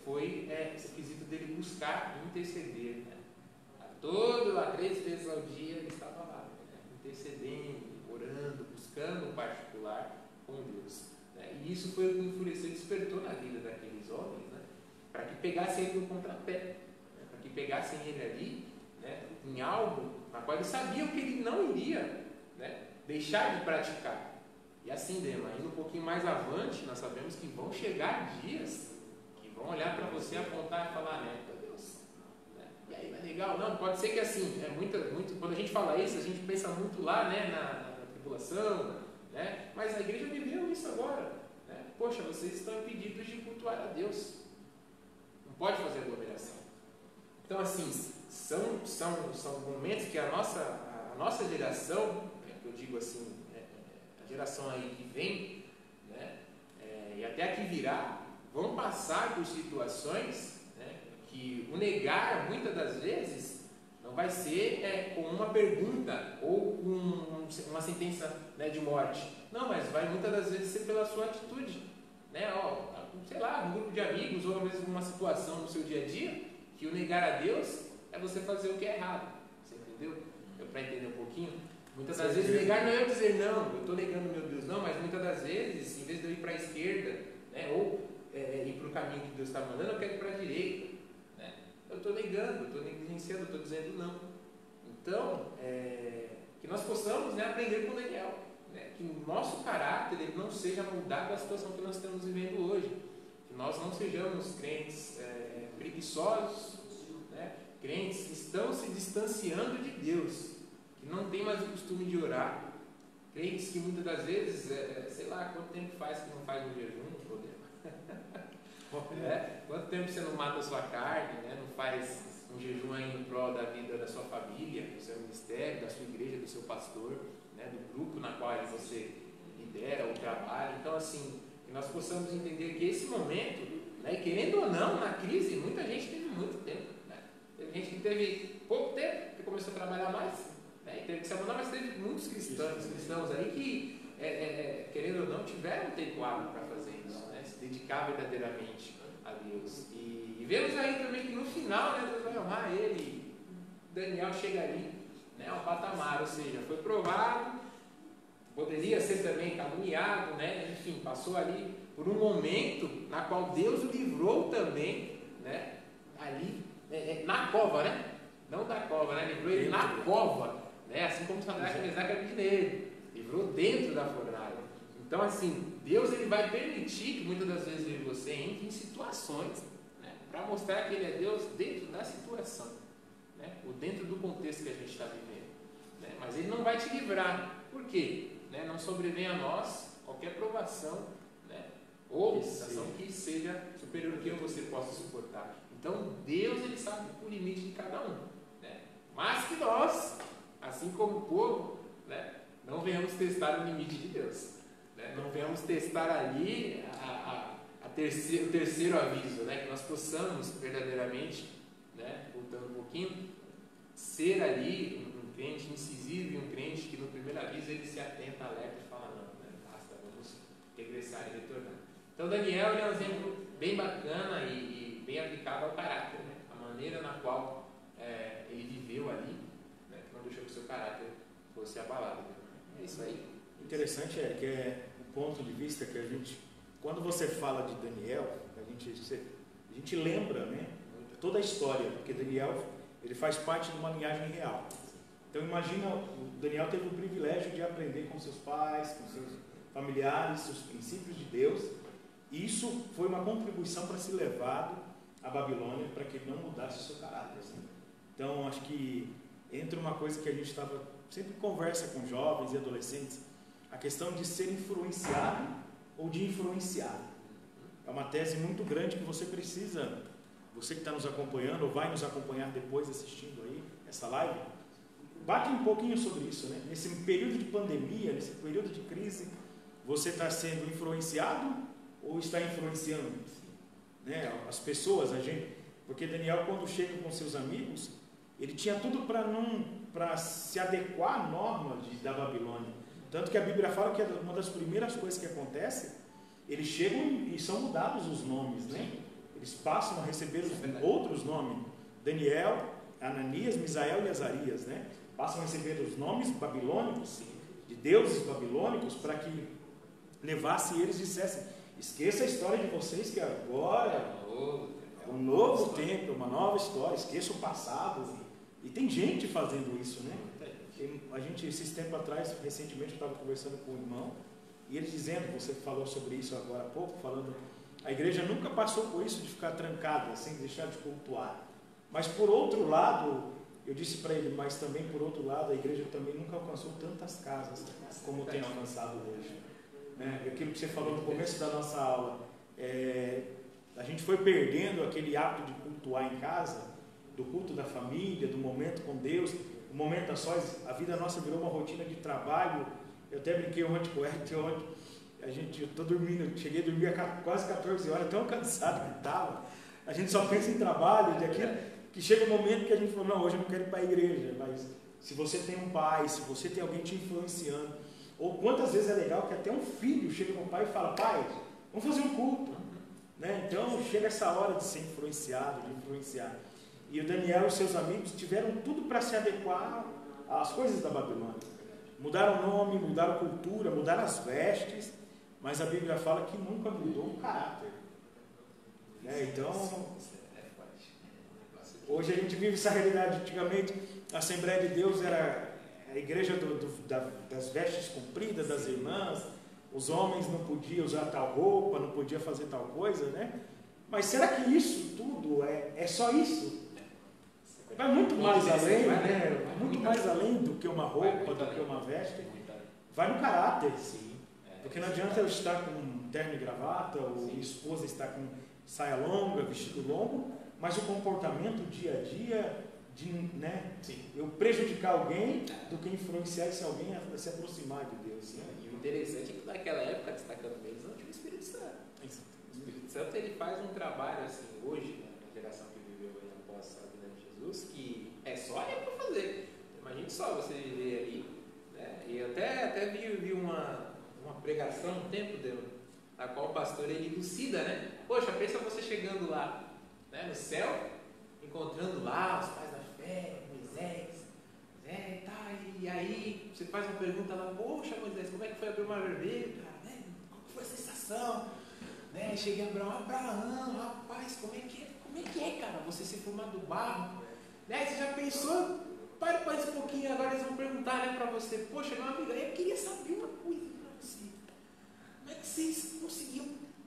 foi esse quesito dele buscar interceder. Né? A 3 vezes ao dia ele estava lá, né, intercedendo, orando, buscando um particular com Deus. Né? E isso foi o que enfureceu e despertou na vida daqueles homens, né, para que pegassem ele no contrapé, né, para que pegassem ele ali, né, em algo na qual eles sabiam que ele não iria, né, deixar de praticar. E assim, Dema, indo um pouquinho mais avante, nós sabemos que vão chegar dias que vão olhar para você, apontar e falar, né, meu Deus, né? E aí, não é legal? Não, pode ser que assim, quando a gente fala isso, a gente pensa muito lá, né, na tribulação, né? Mas a igreja viveu isso agora. Né? Poxa, vocês estão impedidos de cultuar a Deus. Não pode fazer aglomeração. Então, assim, são momentos que a nossa geração, eu digo assim, a geração aí que vem, né, e até a que virá, vão passar por situações, né, que o negar, muitas das vezes, não vai ser com uma pergunta ou uma sentença, né, de morte. Não, mas vai muitas das vezes ser pela sua atitude. Né? Sei lá, um grupo de amigos ou às vezes uma situação no seu dia a dia, que o negar a Deus é você fazer o que é errado. Você entendeu? Para entender um pouquinho. Muitas das vezes negar não é eu dizer não, eu estou negando meu Deus, não, mas muitas das vezes, em vez de eu ir para a esquerda, né, ou ir para o caminho que Deus está mandando, eu quero ir para a direita. Né? Eu estou negando, eu estou negligenciando, eu estou dizendo não. Então, que nós possamos, né, aprender com Daniel, né, que o nosso caráter ele não seja moldado à situação que nós estamos vivendo hoje, que nós não sejamos crentes preguiçosos, né, crentes que estão se distanciando de Deus, que não tem mais o costume de orar, crentes que muitas das vezes, sei lá, quanto tempo faz que não faz um jejum, um problema. Quanto tempo você não mata a sua carne, né, não faz um jejum aí em prol da vida da sua família, do seu ministério, da sua igreja, do seu pastor, né, do grupo na qual você lidera ou trabalha. Então, assim, que nós possamos entender que esse momento, né, querendo ou não, na crise, muita gente teve muito tempo. Né? Teve gente que teve pouco tempo, que começou a trabalhar mais, né, e teve que se abandonar, mas teve muitos cristãos aí que, querendo ou não, tiveram tempo hábil para fazer isso, né, se dedicar verdadeiramente a Deus. E vemos aí também que no final, né, Deus vai honrar ele. Daniel chega ali, né, ao patamar, ou seja, foi provado, poderia ser também caluniado, né, enfim, passou ali por um momento na qual Deus o livrou também, né, ali na cova, né, não da cova, né, livrou ele na cova, né, assim como Sadraque, Mesaque e Abednego, livrou dentro da fornalha. Então, assim, Deus ele vai permitir que muitas das vezes você entre em situações, né, para mostrar que Ele é Deus dentro da situação, né, ou dentro do contexto que a gente está vivendo. Né, mas Ele não vai te livrar. Por quê? Né, não sobrevém a nós qualquer provação, né, ou situação que seja superior ao que você possa suportar. Então, Deus ele sabe o limite de cada um. Né, mas que nós, assim como o povo, né, não venhamos testar o limite de Deus. Não venhamos testar ali o terceiro aviso, né? Que nós possamos verdadeiramente, né, voltando um pouquinho, ser ali um crente incisivo e um crente que no primeiro aviso ele se atenta, alerta e fala, não, né, basta, vamos regressar e retornar. Então Daniel é um exemplo bem bacana e bem aplicado ao caráter, né? A maneira na qual ele viveu ali, né, que não deixou que o seu caráter fosse abalado. Né? É isso aí. Interessante que é o ponto de vista que a gente, quando você fala de Daniel, a gente lembra, né, toda a história, porque Daniel ele faz parte de uma linhagem real. Então imagina, o Daniel teve o privilégio de aprender com seus pais, com seus familiares, os princípios de Deus, e isso foi uma contribuição para ser levado à Babilônia, para que ele não mudasse o seu caráter. Assim. Então acho que entra uma coisa que a gente sempre conversa com jovens e adolescentes, a questão de ser influenciado ou de influenciar. É uma tese muito grande que você precisa, você que está nos acompanhando ou vai nos acompanhar depois assistindo aí essa live, bate um pouquinho sobre isso, né? Nesse período de pandemia, nesse período de crise, você está sendo influenciado ou está influenciando, né, as pessoas, a gente? Porque Daniel, quando chega com seus amigos, ele tinha tudo para se adequar à norma da Babilônia. Tanto que a Bíblia fala que uma das primeiras coisas que acontece, eles chegam e são mudados os nomes, né? Eles passam a receber outros nomes. Daniel, Ananias, Misael e Azarias, né? Passam a receber os nomes babilônicos, de deuses babilônicos, para que levasse eles e dissessem, esqueça a história de vocês que agora é um novo tempo, uma nova história, esqueça o passado. E tem gente fazendo isso, né? A gente, esses tempos atrás, recentemente, eu estava conversando com um irmão, e ele dizendo, você falou sobre isso agora há pouco, falando, a igreja nunca passou por isso de ficar trancada, sem deixar de cultuar. Mas por outro lado, eu disse para ele, mas também por outro lado, a igreja também nunca alcançou tantas casas como tem alcançado hoje. Aquilo que você falou no começo da nossa aula, a gente foi perdendo aquele hábito de cultuar em casa, do culto da família, do momento com Deus, o momento a sós. A vida nossa virou uma rotina de trabalho. Eu até brinquei ontem com o Hector, ontem eu estou dormindo, cheguei a dormir quase 14 horas, tão cansado que estava. A gente só pensa em trabalho, de aquilo, que chega um momento que a gente fala, não, hoje eu não quero ir para a igreja, mas se você tem um pai, se você tem alguém te influenciando, ou quantas vezes é legal que até um filho chega no pai e fala, pai, vamos fazer um culto, né? Então chega essa hora de ser influenciado, de influenciar. E o Daniel e seus amigos tiveram tudo para se adequar às coisas da Babilônia. Mudaram o nome, mudaram a cultura, mudaram as vestes, mas a Bíblia fala que nunca mudou o caráter. Então, hoje a gente vive essa realidade. Antigamente, A Assembleia de Deus era a igreja das vestes compridas, das irmãs. Os homens não podiam usar tal roupa, não podiam fazer tal coisa, né? Mas será que isso tudo é só isso? Vai muito mais além, né? Muito mais além do que uma roupa, do que uma veste. Vai no caráter. Porque não adianta eu estar com terno e gravata, ou minha esposa estar com saia longa, vestido longo, mas o comportamento dia a dia, né? Eu prejudicar alguém do que influenciar esse alguém a se aproximar de Deus. Sim. E o interessante é que naquela época, destacando eles, não tinha o Espírito Santo. O Espírito Santo ele faz um trabalho assim, hoje, né, na geração que viveu aí após a vida de Jesus, que é só ele para fazer. Imagine só você viver ali, né? E até vi uma pregação um tempo na qual o pastor ele elucida, né? Poxa, pensa você chegando lá, né, no céu, encontrando lá os pais da fé, Moisés, e aí você faz uma pergunta lá, poxa Moisés, como é que foi abrir o mar vermelho, cara, né? Qual foi a sensação? Né? Cheguei a Abraão, rapaz, como é que é, cara, você se formar do barro, né? Você já pensou? Pare um pouquinho, agora eles vão perguntar, né, pra você, poxa, meu amigo, eu queria saber uma coisa pra você. Como é que vocês conseguiam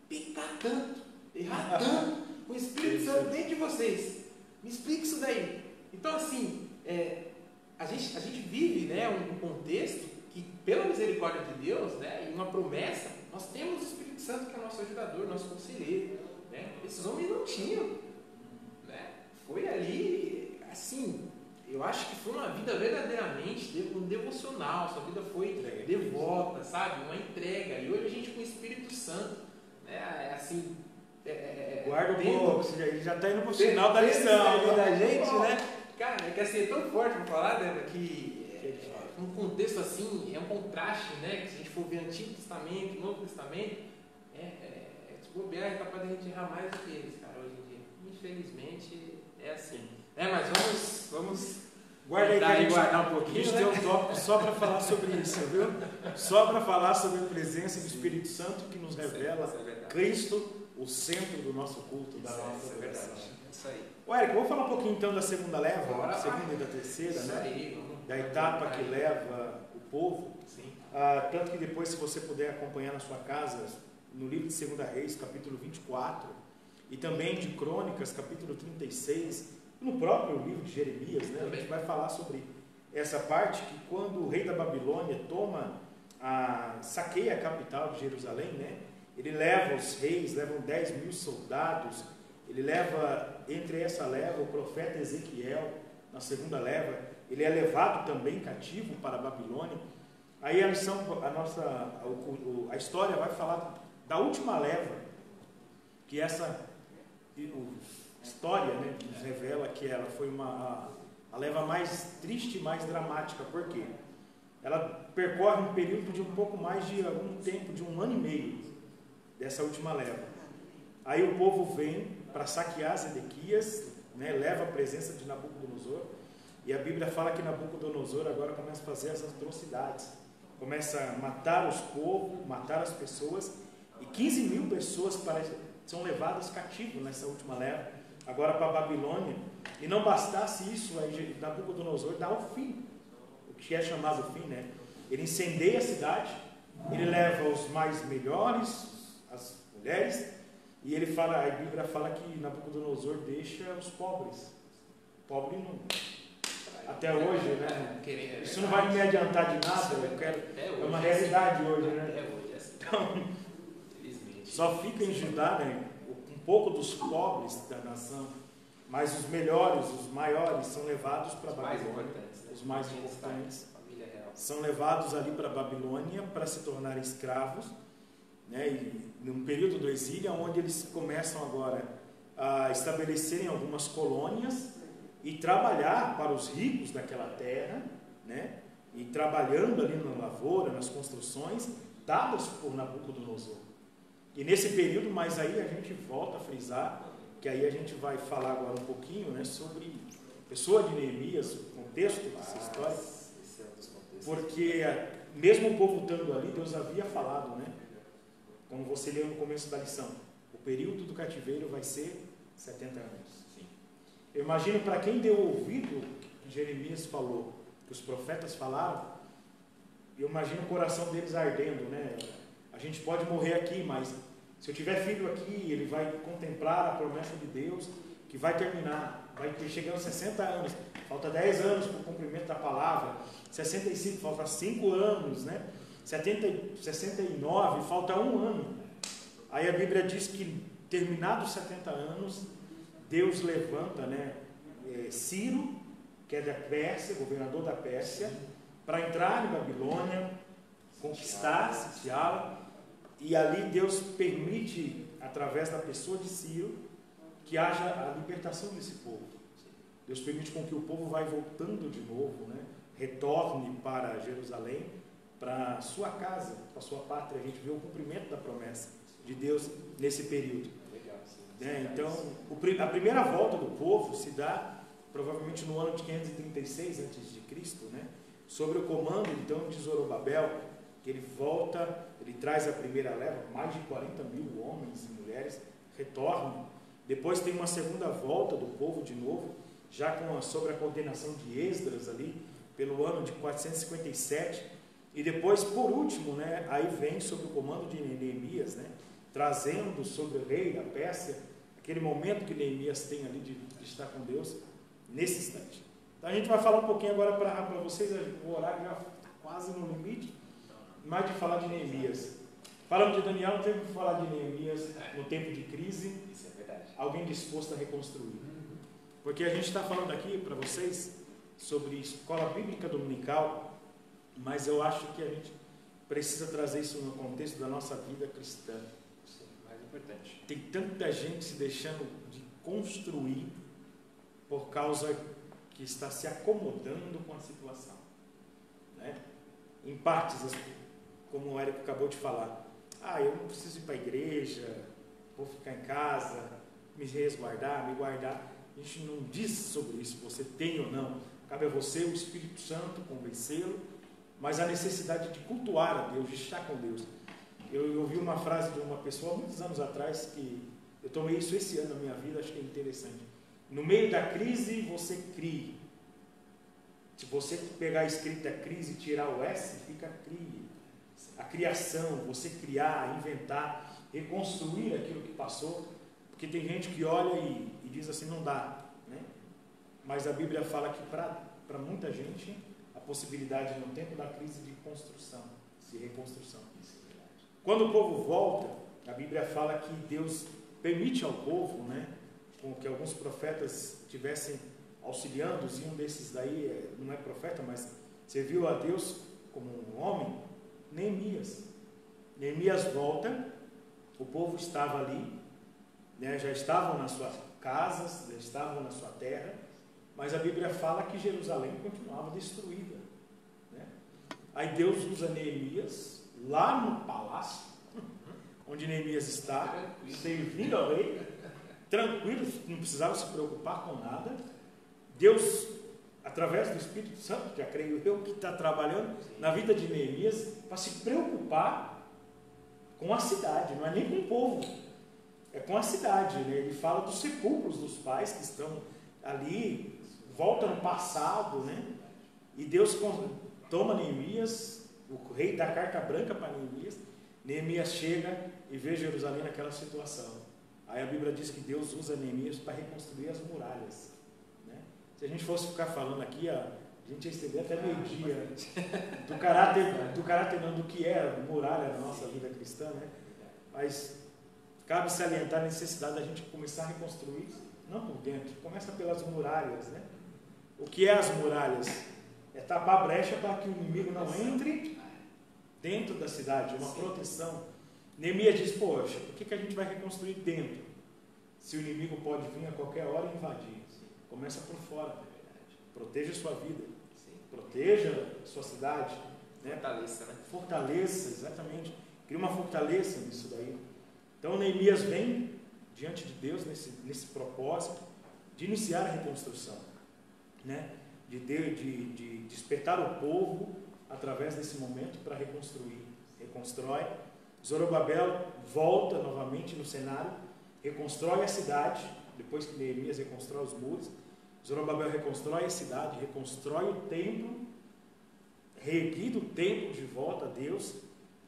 pecar tanto, errar tanto, com o Espírito Santo dentro de vocês? Me explica isso daí. Então, assim, a gente vive, né, um contexto que, pela misericórdia de Deus, né, e uma promessa, nós temos o Espírito Santo que é nosso ajudador, nosso conselheiro. Né? Esses homens não tinham. Né? Foi ali, assim, eu acho que foi uma vida verdadeiramente um devocional, sua vida foi devota, sabe? Uma entrega. E hoje a gente com o Espírito Santo, né, assim... Guarda um pouco, ele já está indo para o final da lição. Da gente, né? Cara, é que assim, é tão forte para falar, né, que um contexto assim, é um contraste, né? Que se a gente for ver Antigo Testamento, Novo Testamento, se bobear, é capaz de a gente errar mais do que eles, cara, hoje em dia. Infelizmente, é assim. Mas vamos guarda aí, que guardar um pouquinho. A gente tem um tópico só para falar sobre isso, viu? Só para falar sobre a presença do Espírito Santo que nos revela Cristo, o centro do nosso culto, da nossa adoração. Isso aí. Eric, vamos falar um pouquinho então da segunda leva, da segunda e da terceira, isso né? Aí, da etapa que leva o povo. Sim. Tanto que depois, se você puder acompanhar na sua casa, no livro de 2 Reis, capítulo 24, e também de Crônicas, capítulo 36, no próprio livro de Jeremias, né? A gente vai falar sobre essa parte que quando o rei da Babilônia saqueia a capital de Jerusalém, né? Ele leva os reis, levam 10.000 soldados, ele leva, entre essa leva, o profeta Ezequiel, na segunda leva, ele é levado também cativo para a Babilônia. Aí a história vai falar da última leva, que essa história, né, nos revela que ela foi a leva mais triste e mais dramática. Por quê? Ela percorre um período de um pouco mais de algum tempo, de 1 ano e meio, dessa última leva. Aí o povo vem para saquear Zedequias, né, leva a presença de Nabucodonosor, e a Bíblia fala que Nabucodonosor agora começa a fazer essas atrocidades, começa a matar os povos, matar as pessoas, e 15.000 pessoas são levadas cativas nessa última leva, agora para a Babilônia. E não bastasse isso, aí Nabucodonosor dá o fim, o que é chamado fim, né? Ele incendeia a cidade, ele leva os mais melhores, as mulheres, e ele fala, a Bíblia fala que Nabucodonosor deixa os pobres. Pobre não. Até hoje, né? Isso não vai me adiantar de nada, é uma realidade hoje, né? Então, só fica em Judá, né, um pouco dos pobres da nação, mas os melhores, os maiores, são levados para a Babilônia. Os mais importantes são levados ali para a Babilônia para se tornarem escravos, né? E num período do exílio, onde eles começam agora a estabelecerem algumas colônias e trabalhar para os ricos daquela terra, né? E trabalhando ali na lavoura, nas construções dadas por Nabucodonosor. E nesse período, mas aí a gente volta a frisar, que aí a gente vai falar agora um pouquinho, né, sobre a pessoa de Neemias, o contexto dessa história, porque mesmo o povo estando ali, Deus havia falado, né, como você leu no começo da lição, o período do cativeiro vai ser 70 anos. Sim. Eu imagino para quem deu ouvido que Jeremias falou, que os profetas falaram, eu imagino o coração deles ardendo, né? A gente pode morrer aqui, mas se eu tiver filho aqui, ele vai contemplar a promessa de Deus, que vai terminar, vai ter chegando aos 60 anos, falta 10 anos para o cumprimento da palavra, 65, falta 5 anos, né? 69, falta 1 ano. Aí a Bíblia diz que, terminados 70 anos, Deus levanta, né, Ciro, que é da Pérsia, governador da Pérsia, para entrar em Babilônia, conquistar, sitiá-la, e ali Deus permite, através da pessoa de Ciro, que haja a libertação desse povo. Deus permite com que o povo vai voltando de novo, né, retorne para Jerusalém, para sua casa, para sua pátria. A gente vê o cumprimento da promessa de Deus nesse período. Então, a primeira volta do povo se dá provavelmente no ano de 536 a.C., né? Sob o comando então de Zorobabel, que ele volta, ele traz a primeira leva, mais de 40 mil homens e mulheres retornam. Depois tem uma segunda volta do povo de novo, já sobre a coordenação de Esdras ali, pelo ano de 457. E depois, por último, né, aí vem sob o comando de Neemias, né, trazendo sobre o rei da Pérsia, aquele momento que Neemias tem ali de estar com Deus, nesse instante. Então a gente vai falar um pouquinho agora para vocês, o horário já está quase no limite, mais de falar de Neemias. Falamos de Daniel, não temos que falar de Neemias no tempo de crise. Isso é verdade. Alguém disposto a reconstruir. Porque a gente está falando aqui para vocês sobre escola bíblica dominical, mas eu acho que a gente precisa trazer isso no contexto da nossa vida cristã. Sim, mais importante. Tem tanta gente se deixando de construir por causa que está se acomodando com a situação, né? Em partes, como o Érico acabou de falar, eu não preciso ir para a igreja, vou ficar em casa, me resguardar, me guardar. A gente não diz sobre isso, você tem ou não. Cabe a você, o Espírito Santo, convencê-lo, mas a necessidade de cultuar a Deus, de estar com Deus. Eu ouvi uma frase de uma pessoa há muitos anos atrás, que eu tomei isso esse ano na minha vida, acho que é interessante. No meio da crise, você crie. Se você pegar a escrita crise e tirar o S, fica crie. A criação, você criar, inventar, reconstruir aquilo que passou. Porque tem gente que olha e diz assim, não dá, né? Mas a Bíblia fala que para muita gente, a possibilidade no tempo da crise de construção, de reconstrução. Quando o povo volta, a Bíblia fala que Deus permite ao povo, né, com que alguns profetas tivessem auxiliando, e um desses daí não é profeta, mas serviu a Deus como um homem, Neemias. Neemias volta, o povo estava ali, né, já estavam nas suas casas, já estavam na sua terra, mas a Bíblia fala que Jerusalém continuava destruída, né? Aí Deus usa Neemias lá no palácio, onde Neemias está, servindo ao rei, tranquilo, não precisava se preocupar com nada. Deus, através do Espírito Santo, que creio eu, que está trabalhando na vida de Neemias, para se preocupar com a cidade, não é nem com o povo, é com a cidade, né? Ele fala dos sepulcros dos pais que estão ali, volta no passado, né? E Deus toma Neemias, o rei dá carta branca para Neemias. Neemias chega e vê Jerusalém naquela situação. Aí a Bíblia diz que Deus usa Neemias para reconstruir as muralhas, né? Se a gente fosse ficar falando aqui, a gente ia estender até meio-dia do caráter não, do que é muralha na nossa vida cristã, né? Mas cabe salientar a necessidade da gente começar a reconstruir, não por dentro, começa pelas muralhas, né? O que é as muralhas? É tapar a brecha para que o inimigo não entre dentro da cidade, uma proteção. Neemias diz, poxa, por que a gente vai reconstruir dentro? Se o inimigo pode vir a qualquer hora e invadir. Começa por fora. Proteja a sua vida. Proteja a sua cidade. Né? Fortaleça, né? Fortaleça, exatamente. Cria uma fortaleza nisso daí. Então Neemias vem diante de Deus nesse propósito de iniciar a reconstrução, né? De despertar o povo através desse momento para reconstruir. Reconstrói. Zorobabel volta novamente no cenário, reconstrói a cidade, depois que Neemias reconstrói os muros. Zorobabel reconstrói a cidade, reconstrói o templo, reerguido o templo de volta a Deus.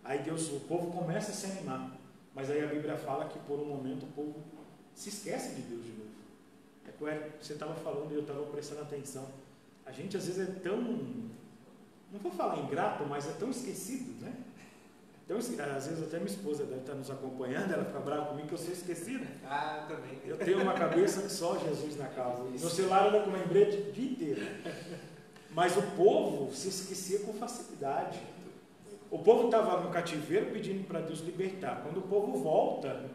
Aí o povo começa a se animar. Mas aí a Bíblia fala que por um momento o povo se esquece de Deus de novo. É que você estava falando e eu estava prestando atenção. A gente às vezes é tão, não vou falar ingrato, mas é tão esquecido, né? Então, às vezes até minha esposa deve estar nos acompanhando, ela fica brava comigo que eu sou esquecido. Ah, também. Eu tenho uma cabeça que só Jesus na casa. Meu celular anda com lembrete o dia inteiro. Mas o povo se esquecia com facilidade. O povo estava no cativeiro pedindo para Deus libertar. Quando o povo volta,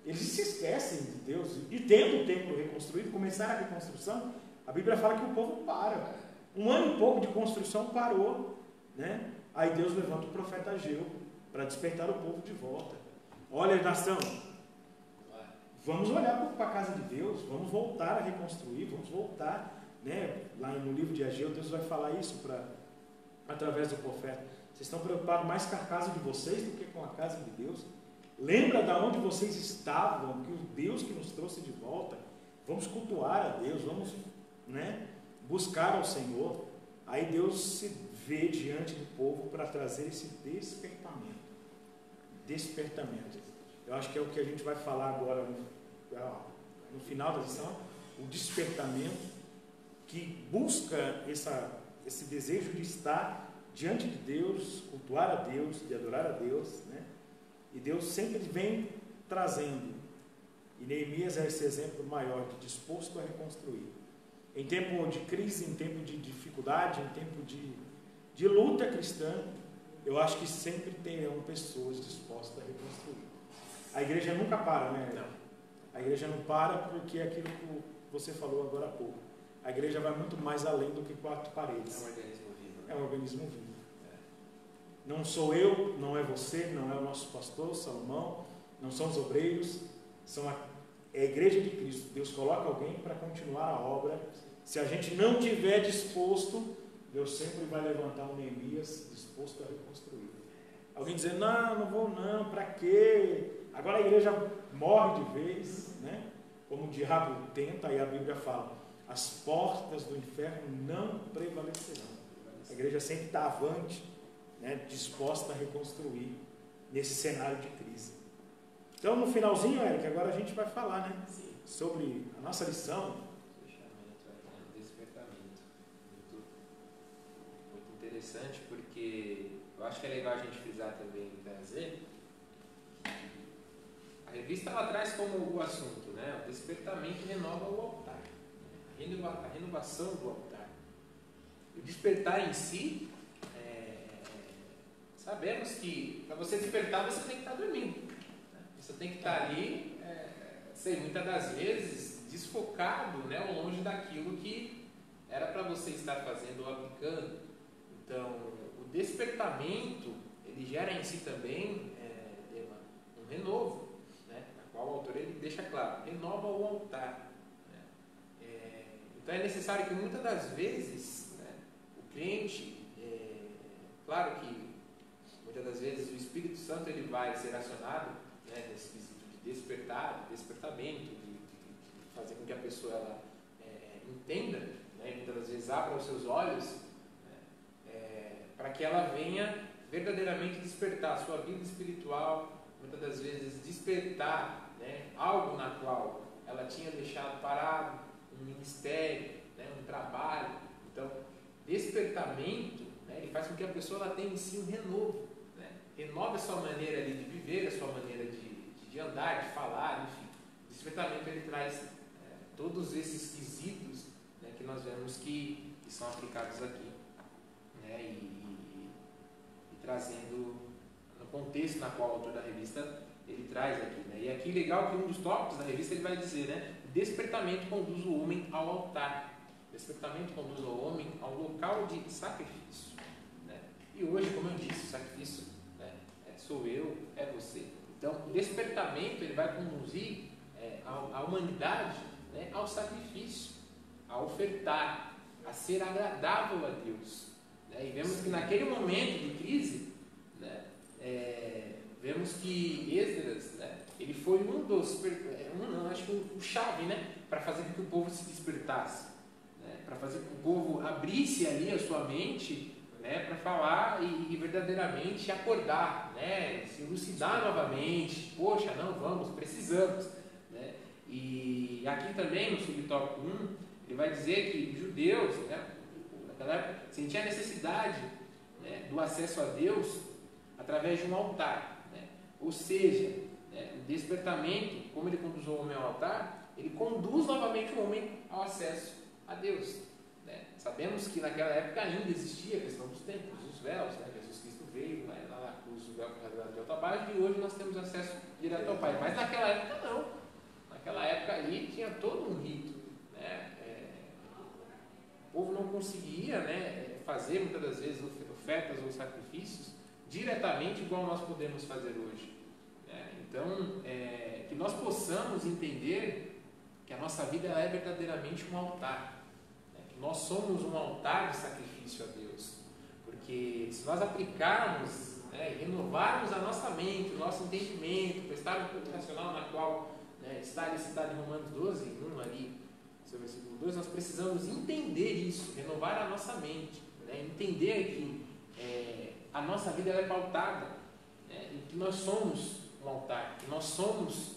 eles se esquecem de Deus. E tendo o templo reconstruído, começar a reconstrução, a Bíblia fala que o povo para. 1 ano e pouco de construção parou, né? Aí Deus levanta o profeta Ageu para despertar o povo de volta. Olha, nação, vamos olhar para a casa de Deus, vamos voltar a reconstruir, vamos voltar, né? Lá no livro de Ageu, Deus vai falar isso através do profeta. Vocês estão preocupados mais com a casa de vocês do que com a casa de Deus? Lembra de onde vocês estavam, que o Deus que nos trouxe de volta. Vamos cultuar a Deus, vamos, né, buscar ao Senhor. Aí Deus se vê diante do povo para trazer esse despertamento. Despertamento. Eu acho que é o que a gente vai falar agora no final da lição. O despertamento que busca esse desejo de estar diante de Deus, cultuar a Deus, de adorar a Deus, né? E Deus sempre vem trazendo. E Neemias é esse exemplo maior de disposto a reconstruir. Em tempo de crise, em tempo de dificuldade, em tempo de luta cristã, eu acho que sempre terão pessoas dispostas a reconstruir. A igreja nunca para, né? Não. A igreja não para porque é aquilo que você falou agora há pouco. A igreja vai muito mais além do que 4 paredes. É um organismo vivo. É um organismo vivo. Não sou eu, não é você, não é o nosso pastor Salomão, não são os obreiros, é a igreja de Cristo. Deus coloca alguém para continuar a obra. Se a gente não tiver disposto, Deus sempre vai levantar um Neemias disposto a reconstruir. Alguém dizendo, não vou não, para quê? Agora a igreja morre de vez, né? Como o diabo tenta, aí a Bíblia fala, as portas do inferno não prevalecerão. A igreja sempre está avante, né? Disposta a reconstruir nesse cenário de crise. Então, no finalzinho, Eric, agora a gente vai falar, né? Sim. Sobre a nossa lição. Despertamento. Muito interessante, porque eu acho que é legal a gente frisar também, trazer. A revista ela traz como o assunto, né? O despertamento renova o altar. A renovação do altar. O despertar em si, sabemos que para você despertar você tem que estar dormindo. Né? Você tem que estar ali, muitas das vezes, desfocado, né? Ou longe daquilo que era para você estar fazendo ou aplicando. Então, o despertamento, ele gera em si também um renovo, né? Na qual o autor ele deixa claro, renova o altar. Então é necessário que muitas das vezes, né, o crente, claro que muitas das vezes o Espírito Santo ele vai ser acionado, né, nesse quesito de despertamento, de fazer com que a pessoa ela, entenda, né, e muitas das vezes abra os seus olhos, né, para que ela venha verdadeiramente despertar a sua vida espiritual, muitas das vezes despertar, né, algo na qual ela tinha deixado parado, um ministério, né, um trabalho. Então, despertamento, né, ele faz com que a pessoa ela tenha em si um renovo, né? Renova a sua maneira ali de viver, a sua maneira de andar, de falar, enfim. O despertamento ele traz todos esses quesitos, né, que nós vemos que são aplicados aqui, né, e trazendo no contexto na qual o autor da revista ele traz aqui, né? E aqui legal que um dos tópicos da revista ele vai dizer, né? Despertamento conduz o homem ao altar. Despertamento conduz o homem ao local de sacrifício, né? E hoje, como eu disse, o sacrifício, né, sou eu, é você. Então, o despertamento ele vai conduzir a humanidade, né, ao sacrifício, a ofertar, a ser agradável a Deus, né? E vemos que naquele momento de crise, né, vemos que Esdras, né, ele foi um dos, acho que o chave, né, para fazer com que o povo se despertasse. Para fazer com que o povo abrisse ali a sua mente, né? Para falar e verdadeiramente acordar, né? Se elucidar novamente. Poxa, não, vamos, precisamos. Né? E aqui também no subtópico 1, ele vai dizer que os judeus, né? Naquela época, sentiam a necessidade, né? Do acesso a Deus através de um altar. Né? Ou seja, né? O despertamento, como ele conduz o homem ao altar, ele conduz novamente o homem ao acesso a Deus. Né? Sabemos que naquela época ainda existia a questão dos templos, dos véus. Né? Jesus Cristo veio, né? Lá na cruz, o véu foi rasgado de alto a baixo, e hoje nós temos acesso direto ao Pai. Mas naquela época não. Naquela época ali tinha todo um rito. Né? O povo não conseguia, né, fazer muitas das vezes ofertas ou sacrifícios diretamente igual nós podemos fazer hoje. Né? Então, que nós possamos entender que a nossa vida ela é verdadeiramente um altar. Né? Que nós somos um altar de sacrifício a Deus. Porque se nós aplicarmos, né, e renovarmos a nossa mente, o nosso entendimento, prestar um culto racional na qual, né, está citado em Romanos 12, 1 ali, seu versículo 2, nós precisamos entender isso, renovar a nossa mente, né, entender que a nossa vida ela é pautada, né, em que nós somos um altar, que nós somos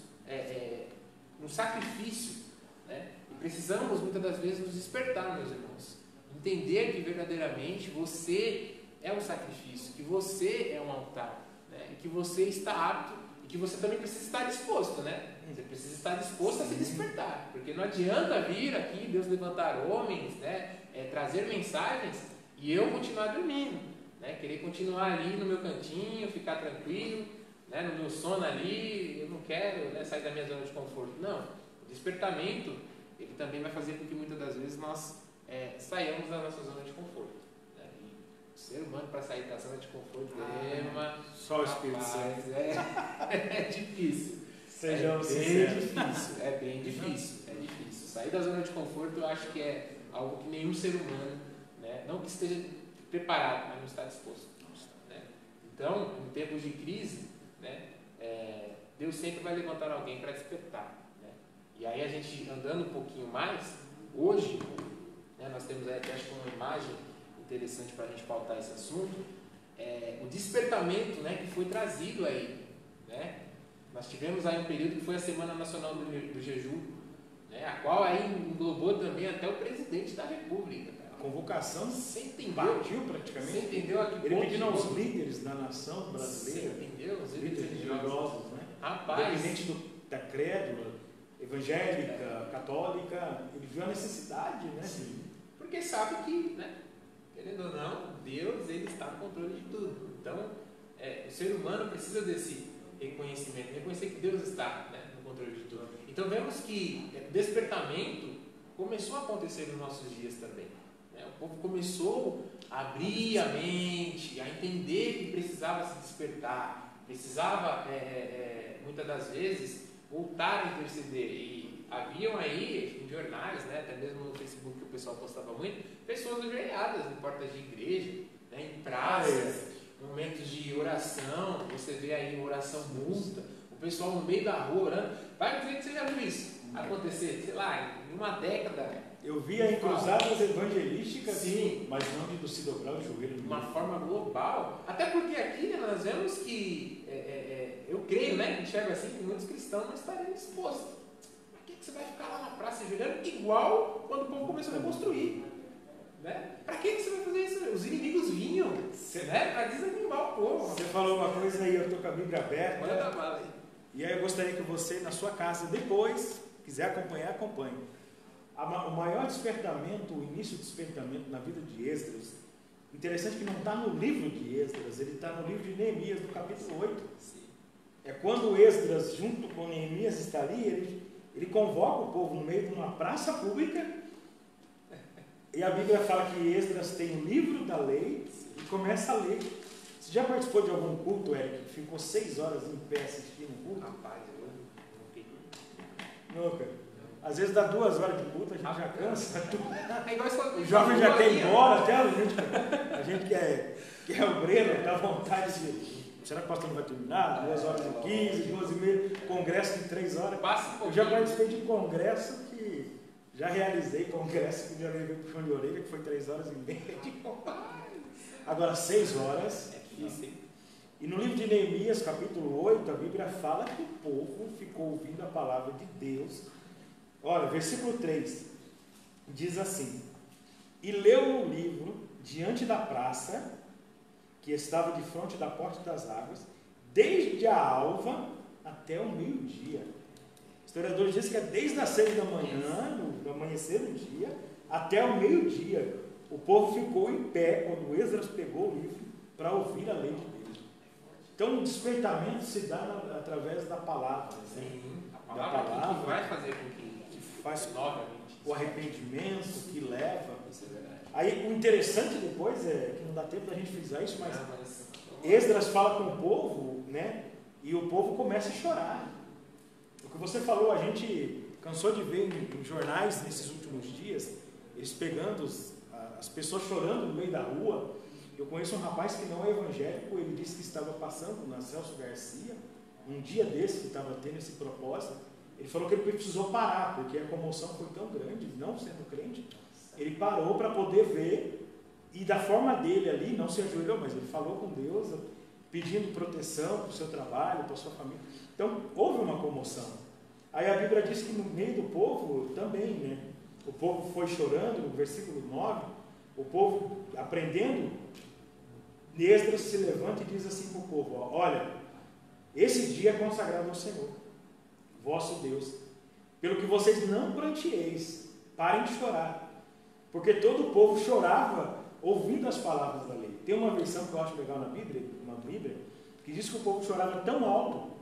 um sacrifício, né, e precisamos muitas das vezes nos despertar, meus irmãos, entender que verdadeiramente você é um sacrifício, que você é um altar, né, e que você está apto, e que você também precisa estar disposto, né? Você precisa estar disposto a se despertar, porque não adianta vir aqui, Deus levantar homens, né, trazer mensagens e eu continuar dormindo, né, querer continuar ali no meu cantinho, ficar tranquilo, né, no meu sono ali, eu não quero, né, sair da minha zona de conforto. Não, o despertamento ele também vai fazer com que muitas das vezes nós saiamos da nossa zona de conforto. Né, e o ser humano para sair da zona de conforto só o Espírito Santo. É difícil. Sejamos sinceros. É bem difícil. Sair da zona de conforto eu acho que é algo que nenhum ser humano, né, não que esteja preparado, mas não está disposto. Né? Então, em tempos de crise, né, Deus sempre vai levantar alguém para despertar. Né? E aí a gente andando um pouquinho mais, hoje, né, nós temos aí, acho que uma imagem interessante para a gente pautar esse assunto, o despertamento, né, que foi trazido aí. Né? Nós tivemos aí um período que foi a Semana Nacional do Jejum, né, a qual aí englobou também até o presidente da República. A convocação partiu praticamente. Você entendeu aqui? Ele pedindo aos líderes da nação brasileira, você entendeu? Os líderes religiosos, né? Rapaz, independente da crédula, evangélica, católica, ele viu a necessidade, né? Sim. Porque sabe que, né, querendo ou não, Deus ele está no controle de tudo. Então, o ser humano precisa desse reconhecimento, reconhecer que Deus está, né, no controle de tudo. Então vemos que despertamento começou a acontecer nos nossos dias também. Né? O povo começou a abrir a mente, a entender que precisava se despertar, precisava muitas das vezes voltar a interceder. E haviam aí em jornais, né, até mesmo no Facebook que o pessoal postava muito, pessoas ajoelhadas em portas de igreja, né, em praças. Momentos de oração, você vê aí oração multa, o pessoal no meio da rua orando. Vai dizer que você já viu isso acontecer, sei lá, em uma década. Eu via em cruzadas evangelísticas, sim, mas não de se dobrar o joelho. De uma forma global. Até porque aqui, né, nós vemos que, eu creio, né, enxergo assim, que muitos cristãos não estariam dispostos. Por que você vai ficar lá na praça ajoelhando igual quando o povo começou a reconstruir? Né? Para que você vai fazer isso? Os inimigos vinham, né, para desanimar o povo. Você falou uma coisa aí, eu estou com a Bíblia aberta. Manda bala aí. E aí eu gostaria que você, na sua casa, depois, quiser acompanhar, acompanhe. O maior despertamento, o início do despertamento na vida de Esdras, interessante que não está no livro de Esdras, ele está no livro de Neemias, no capítulo 8. Sim. É quando Esdras, junto com Neemias, está ali, ele convoca o povo no meio de uma praça pública. E a Bíblia fala que Esdras tem o livro da lei e começa a ler. Você já participou de algum culto, Eric, que ficou 6 horas em pé assistindo um culto? Rapaz, eu não fiquei. Nunca. Às vezes dá 2 horas de culto, a gente já cansa. É igual isso, o jovem já quer ir embora, até a gente que é obreiro, dá vontade de... Será que o pastor não vai terminar? 2 horas e 15, 2 e meia, congresso de 3 horas. Passa um eu já participei de congresso que Já realizei congresso que já levei puxão de orelha, que foi 3h30. Agora 6 horas. É difícil, hein? E no livro de Neemias, capítulo 8, a Bíblia fala que o povo ficou ouvindo a palavra de Deus. Olha, versículo 3, diz assim: e leu o livro diante da praça, que estava de frente da porta das águas, desde a alva até o meio-dia. O historiador diz que é desde as 6 da manhã, do amanhecer do dia, até o meio-dia. O povo ficou em pé quando Esdras pegou o livro para ouvir a lei de Deus. Então o despertamento se dá através da palavra. Sim, a palavra que vai fazer com que faz novamente o arrependimento, que leva. Isso é verdade. Aí o interessante depois é que não dá tempo da gente frisar isso, mas Esdras fala com o povo, né? E o povo começa a chorar. O que você falou, a gente cansou de ver em jornais nesses últimos dias, eles pegando as pessoas chorando no meio da rua. Eu conheço um rapaz que não é evangélico, ele disse que estava passando na Celso Garcia, um dia desse que estava tendo esse propósito. Ele falou que ele precisou parar, porque a comoção foi tão grande, não sendo crente. Ele parou para poder ver, e da forma dele ali, não se ajoelhou, mas ele falou com Deus, pedindo proteção para o seu trabalho, para a sua família. Então, houve uma comoção. Aí a Bíblia diz que no meio do povo também, né? O povo foi chorando, no versículo 9, o povo aprendendo. Esdras se levanta e diz assim para o povo: ó, olha, esse dia é consagrado ao Senhor, vosso Deus, pelo que vocês não pranteeis, parem de chorar, porque todo o povo chorava ouvindo as palavras da lei. Tem uma versão que eu acho legal na Bíblia, uma Bíblia, que diz que o povo chorava tão alto,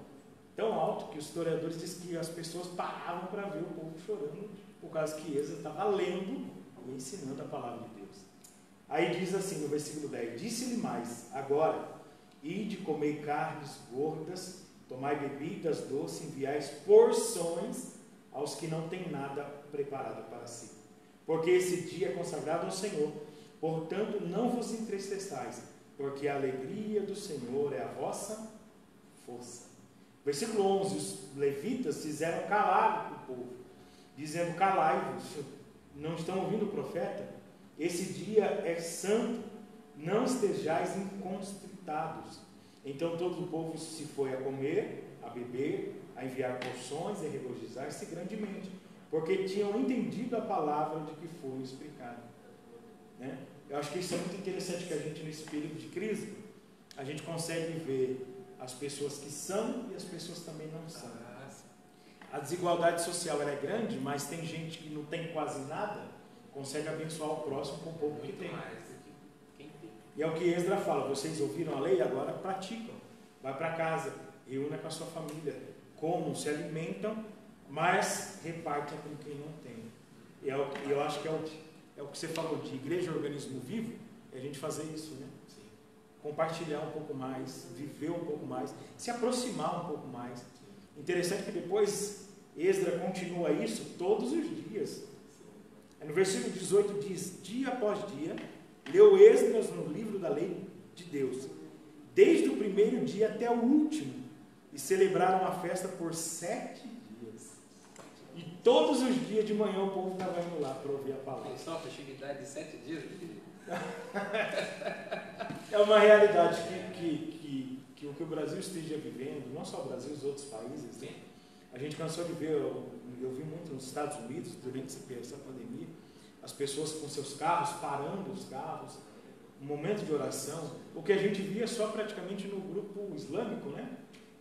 que os historiadores dizem que as pessoas paravam para ver o povo chorando, por causa que Esdras estava lendo e ensinando a palavra de Deus. Aí diz assim no versículo 10: disse-lhe mais, agora, ide comei carnes gordas, tomai bebidas doces, enviais porções aos que não têm nada preparado para si. Porque esse dia é consagrado ao Senhor, portanto não vos entristeçais, porque a alegria do Senhor é a vossa força. Versículo 11, os levitas fizeram calar o povo, dizendo: calai-vos, não estão ouvindo o profeta? Esse dia é santo, não estejais inconstritados. Então todo o povo se foi a comer, a beber, a enviar porções e a regozijar-se grandemente, porque tinham entendido a palavra de que foi explicada. Né? Eu acho que isso é muito interessante, que a gente, nesse período de crise, a gente consegue ver as pessoas que são e as pessoas também não são. A desigualdade social ela é grande, mas tem gente que não tem quase nada, consegue abençoar o próximo com o pouco que tem. E é o que Esdras fala: vocês ouviram a lei, agora praticam. Vai para casa, reúna com a sua família, comam, se alimentam, mas repartam com quem não tem. E eu acho que é o que você falou de igreja, organismo vivo, é a gente fazer isso, né? Sim. Compartilhar um pouco mais, viver um pouco mais, se aproximar um pouco mais. Sim. Interessante que depois Esdras continua isso todos os dias. No versículo 18 diz: dia após dia, leu Esdras no livro da lei de Deus, desde o primeiro dia até o último, e celebraram a festa por 7 dias. E todos os dias de manhã o povo estava indo lá para ouvir a palavra. Só a festividade de 7 dias, É uma realidade que o que o Brasil esteja vivendo, não só o Brasil, os outros países, né? A gente cansou de ver, eu vi muito nos Estados Unidos, durante essa pandemia, as pessoas com seus carros, parando os carros, um momento de oração, o que a gente via só praticamente no grupo islâmico, né?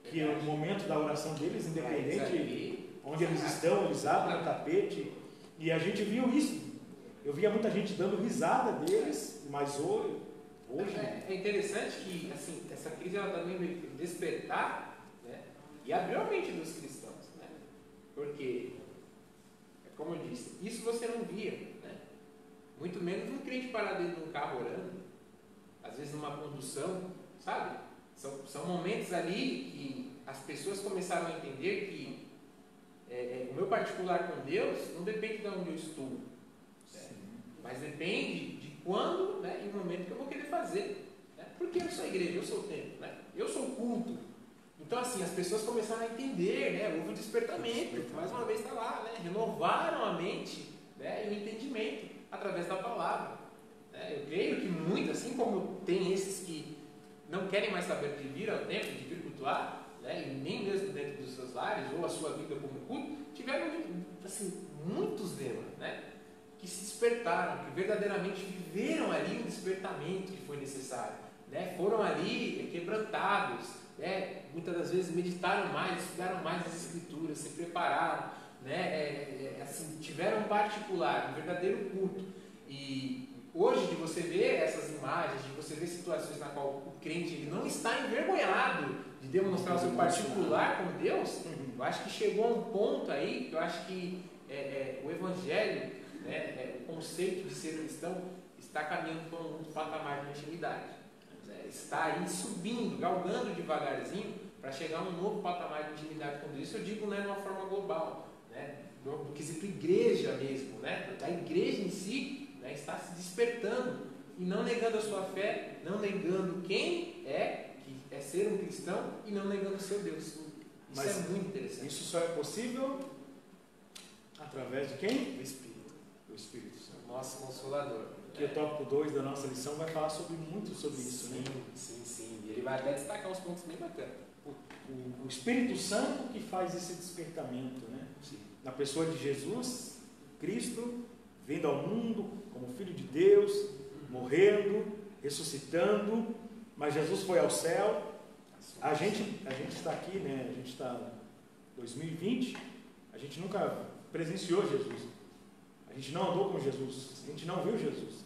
Que é o momento da oração deles, independente de onde eles estão, eles abrem o tapete, e a gente viu isso. Eu via muita gente dando risada deles, mas hoje... É interessante que assim, essa crise ela também veio despertar, né? E abriu a mente dos cristãos, né? Porque, como eu disse, isso você não via, né? Muito menos um crente parado dentro de um carro orando, às vezes numa condução, sabe? São momentos ali que as pessoas começaram a entender que o meu particular com Deus não depende de onde eu estou, né? Mas depende de quando, né, e o momento que eu vou querer fazer, né? Porque eu sou a igreja, eu sou o templo, né? Eu sou o culto. Então assim, as pessoas começaram a entender, né? Houve um despertamento, mais uma vez está lá, né? Renovaram a mente, né, e o entendimento através da palavra. Né? Eu creio que muitos, assim como tem esses que não querem mais saber de vir ao templo, de vir cultuar, né, e nem mesmo dentro dos seus lares ou a sua vida como culto, tiveram assim, muitos deles, né, que se despertaram, que verdadeiramente viveram ali um despertamento que foi necessário, né, foram ali quebrantados, né, muitas das vezes meditaram mais, estudaram mais as escrituras, se prepararam, né, assim, tiveram um particular, um verdadeiro culto. E hoje, de você ver essas imagens, de você ver situações na qual o crente ele não está envergonhado de demonstrar o seu particular com Deus, eu acho que chegou a um ponto aí, que eu acho que o Evangelho, né, o conceito de ser cristão, está caminhando para um patamar de intimidade. Está aí subindo, galgando devagarzinho, para chegar a um novo patamar de intimidade com Deus. Isso eu digo, né, de uma forma global, né, do quesito igreja mesmo, né, da igreja em si, né, está se despertando e não negando a sua fé, não negando quem é, que é ser um cristão, e não negando o seu Deus. Isso Mas é muito interessante. Isso só é possível através de quem? O Espírito. O Espírito Santo. Nosso Consolador. Que o tópico 2 da nossa lição vai falar muito sobre isso, sim, né? Sim. E ele vai até destacar uns pontos bem bacanas. O Espírito Santo que faz esse despertamento, né? Sim. Na pessoa de Jesus, Cristo, vindo ao mundo como Filho de Deus, morrendo, ressuscitando, mas Jesus foi ao céu. A gente está aqui, né? A gente está em 2020, a gente nunca presenciou Jesus, a gente não andou com Jesus, a gente não viu Jesus,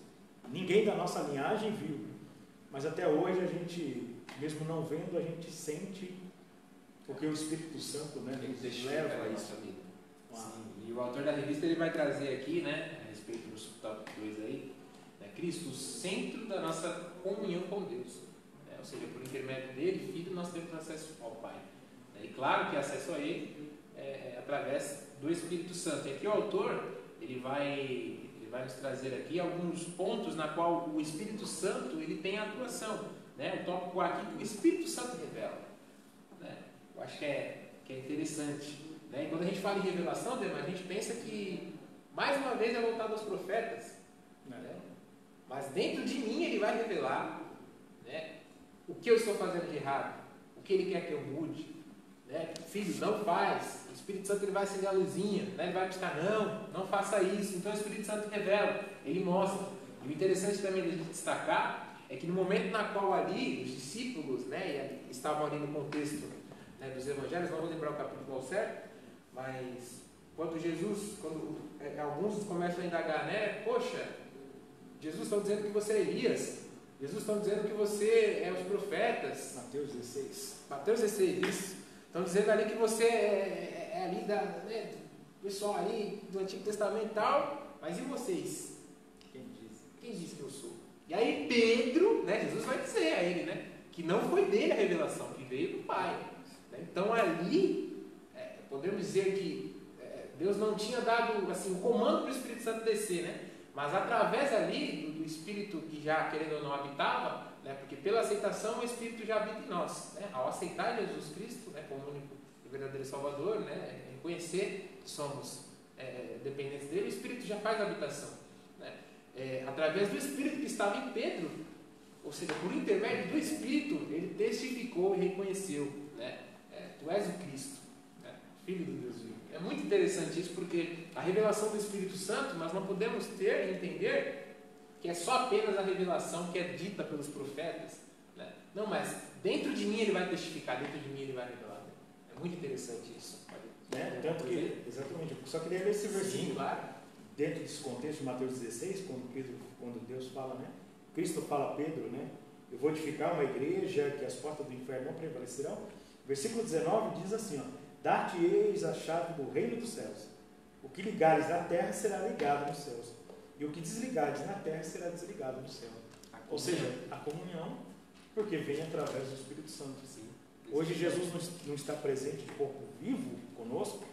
ninguém da nossa linhagem viu, mas até hoje a gente, mesmo não vendo, a gente sente, porque o Espírito Santo, né, nos leva a isso. E o autor da revista ele vai trazer aqui, né, a respeito do tópico 2 aí, né, Cristo, o centro da nossa comunhão com Deus. Né, ou seja, por intermédio dele, Filho, nós temos acesso ao Pai. E claro que acesso a ele é através do Espírito Santo. E aqui o autor ele vai nos trazer aqui alguns pontos na qual o Espírito Santo ele tem atuação. Né? O tópico aqui que o Espírito Santo revela. Né? Eu acho que é interessante. Né? E quando a gente fala em revelação, a gente pensa que, mais uma vez, é voltado aos profetas. Né? Mas dentro de mim ele vai revelar, né, o que eu estou fazendo de errado, o que ele quer que eu mude. Né? Filho, não faz. O Espírito Santo ele vai acender a luzinha, né? Ele vai piscar, não faça isso. Então o Espírito Santo revela, ele mostra. E o interessante também de a gente destacar é que no momento na qual ali os discípulos, né, estavam ali no contexto, né, dos evangelhos, não vou lembrar o capítulo ao certo, mas quando alguns começam a indagar, né, poxa, Jesus está dizendo que você é Elias, Jesus está dizendo que você é os profetas. Mateus 16, isso. Estão dizendo ali que você é ali né, pessoal ali do Antigo Testamento e tal, mas e vocês? Quem diz que eu sou? E aí Pedro, né, Jesus vai dizer a ele, né, que não foi dele a revelação, que veio do Pai. Né? Então ali, podemos dizer que Deus não tinha dado assim, o comando para o Espírito Santo descer, né? Mas através ali do Espírito que já, querendo ou não, habitava, né, porque pela aceitação o Espírito já habita em nós. Né? Ao aceitar Jesus Cristo, né, como único e verdadeiro Salvador, né, reconhecer que somos dependentes dele, o Espírito já faz a habitação. Né? Através do Espírito que estava em Pedro, ou seja, por intermédio do Espírito, ele testificou e reconheceu, né? Tu és o Cristo, né? Filho do Deus vivo. É muito interessante isso, porque a revelação do Espírito Santo, nós não podemos ter e entender que é só apenas a revelação que é dita pelos profetas. Né? Não, mas dentro de mim ele vai testificar, dentro de mim ele vai revelar. Né? É muito interessante isso. Tanto que, exatamente, eu só queria ler esse versículo. Sim, claro. Dentro desse contexto de Mateus 16, quando Deus fala, né? Cristo fala a Pedro, né? Eu vou edificar uma igreja que as portas do inferno não prevalecerão. Versículo 19 diz assim, ó: dar-te-eis a chave do reino dos céus. O que ligares na terra será ligado nos céus, e o que desligares na terra será desligado no céu. Ou seja, a comunhão, porque vem através do Espírito Santo. Sim. Hoje Jesus não está presente de corpo vivo conosco,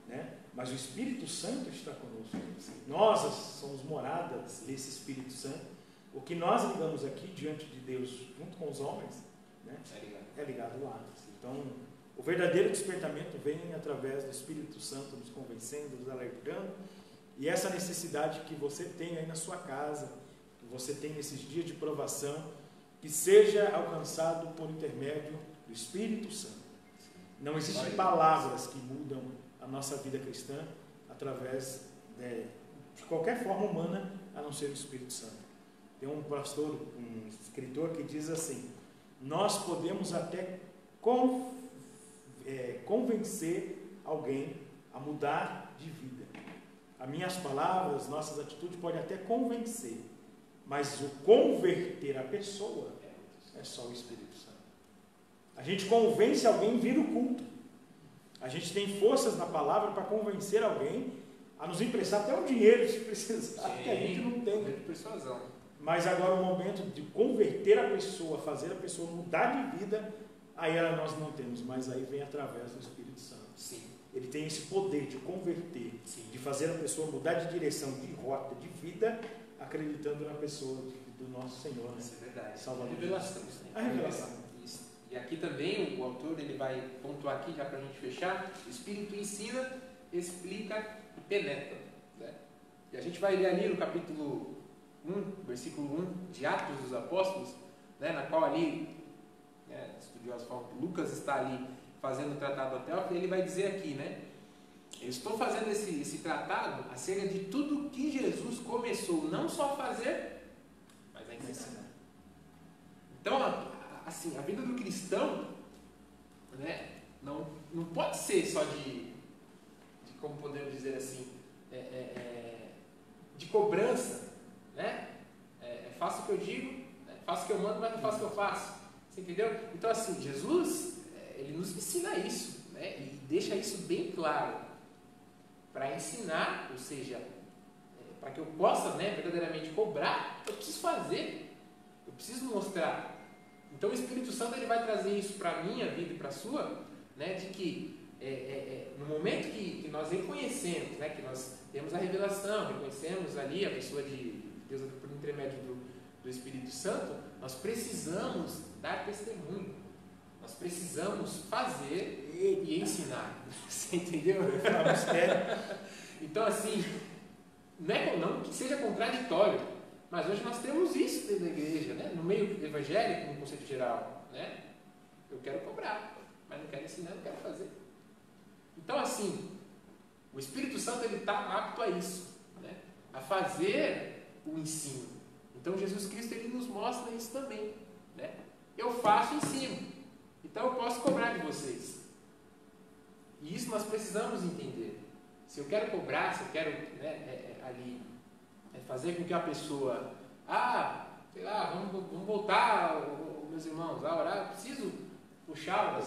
né? Mas o Espírito Santo está conosco. Sim. Nós somos moradas desse Espírito Santo. O que nós ligamos aqui diante de Deus, junto com os homens, né, é ligado lá. Então, o verdadeiro despertamento vem através do Espírito Santo nos convencendo, nos alertando E essa necessidade que você tem aí na sua casa, que você tem nesses dias de provação, que seja alcançado por intermédio do Espírito Santo. Não existem palavras que mudam a nossa vida cristã através de qualquer forma humana, a não ser o Espírito Santo. Tem um pastor, um escritor que diz assim: nós podemos até convencer alguém a mudar de vida. As minhas palavras, nossas atitudes podem até convencer, mas o converter a pessoa é só o Espírito Santo. A gente convence alguém, vira o culto. A gente tem forças na palavra para convencer alguém a nos emprestar até o dinheiro, se precisar, que a gente não tem. Persuasão. Mas agora o momento de converter a pessoa, fazer a pessoa mudar de vida, aí nós não temos, mas aí vem através do Espírito Santo. Sim. Ele tem esse poder de converter, sim, de fazer a pessoa mudar de direção, de rota, de vida, acreditando na pessoa do nosso Senhor. Né? Isso é verdade. Salvador. A revelação. A revelação. Isso. E aqui também o autor ele vai pontuar aqui, já para a gente fechar: o Espírito ensina, explica e penetra. Né? E a gente vai ler ali no capítulo 1, versículo 1 de Atos dos Apóstolos, né, na qual ali, estudiosos falam que Lucas está ali fazendo o tratado do Teófilo, e ele vai dizer aqui, né: eu estou fazendo esse tratado acerca de tudo que Jesus começou não só a fazer, mas a ensinar. Então, assim, a vida do cristão, né, não pode ser só de como podemos dizer assim, de cobrança, né? Faço o que eu digo, faço o que eu mando, mas não faço o que eu faço. Você entendeu? Então, assim, Jesus, ele nos ensina isso, né? E deixa isso bem claro para ensinar, ou seja, para que eu possa, né, verdadeiramente cobrar, eu preciso fazer, eu preciso mostrar. Então, o Espírito Santo ele vai trazer isso para a minha vida e para a sua, né, de que no momento que nós reconhecemos, né, que nós temos a revelação, reconhecemos ali a pessoa de Deus por intermédio do Espírito Santo, nós precisamos dar testemunho, nós precisamos fazer e ensinar. Você entendeu? Então, assim, não que seja contraditório, mas hoje nós temos isso dentro da igreja, né? No meio evangélico, no conceito geral, né? Eu quero cobrar, mas não quero ensinar, não quero fazer. Então, assim, o Espírito Santo ele está apto a isso, né? A fazer o ensino. Então, Jesus Cristo ele nos mostra isso também, né? Eu faço e ensino, então eu posso cobrar de vocês. E isso nós precisamos entender. Se eu quero cobrar, se eu quero, né, ali fazer com que a pessoa, sei lá, vamos voltar, meus irmãos, a orar, eu preciso puxá-los.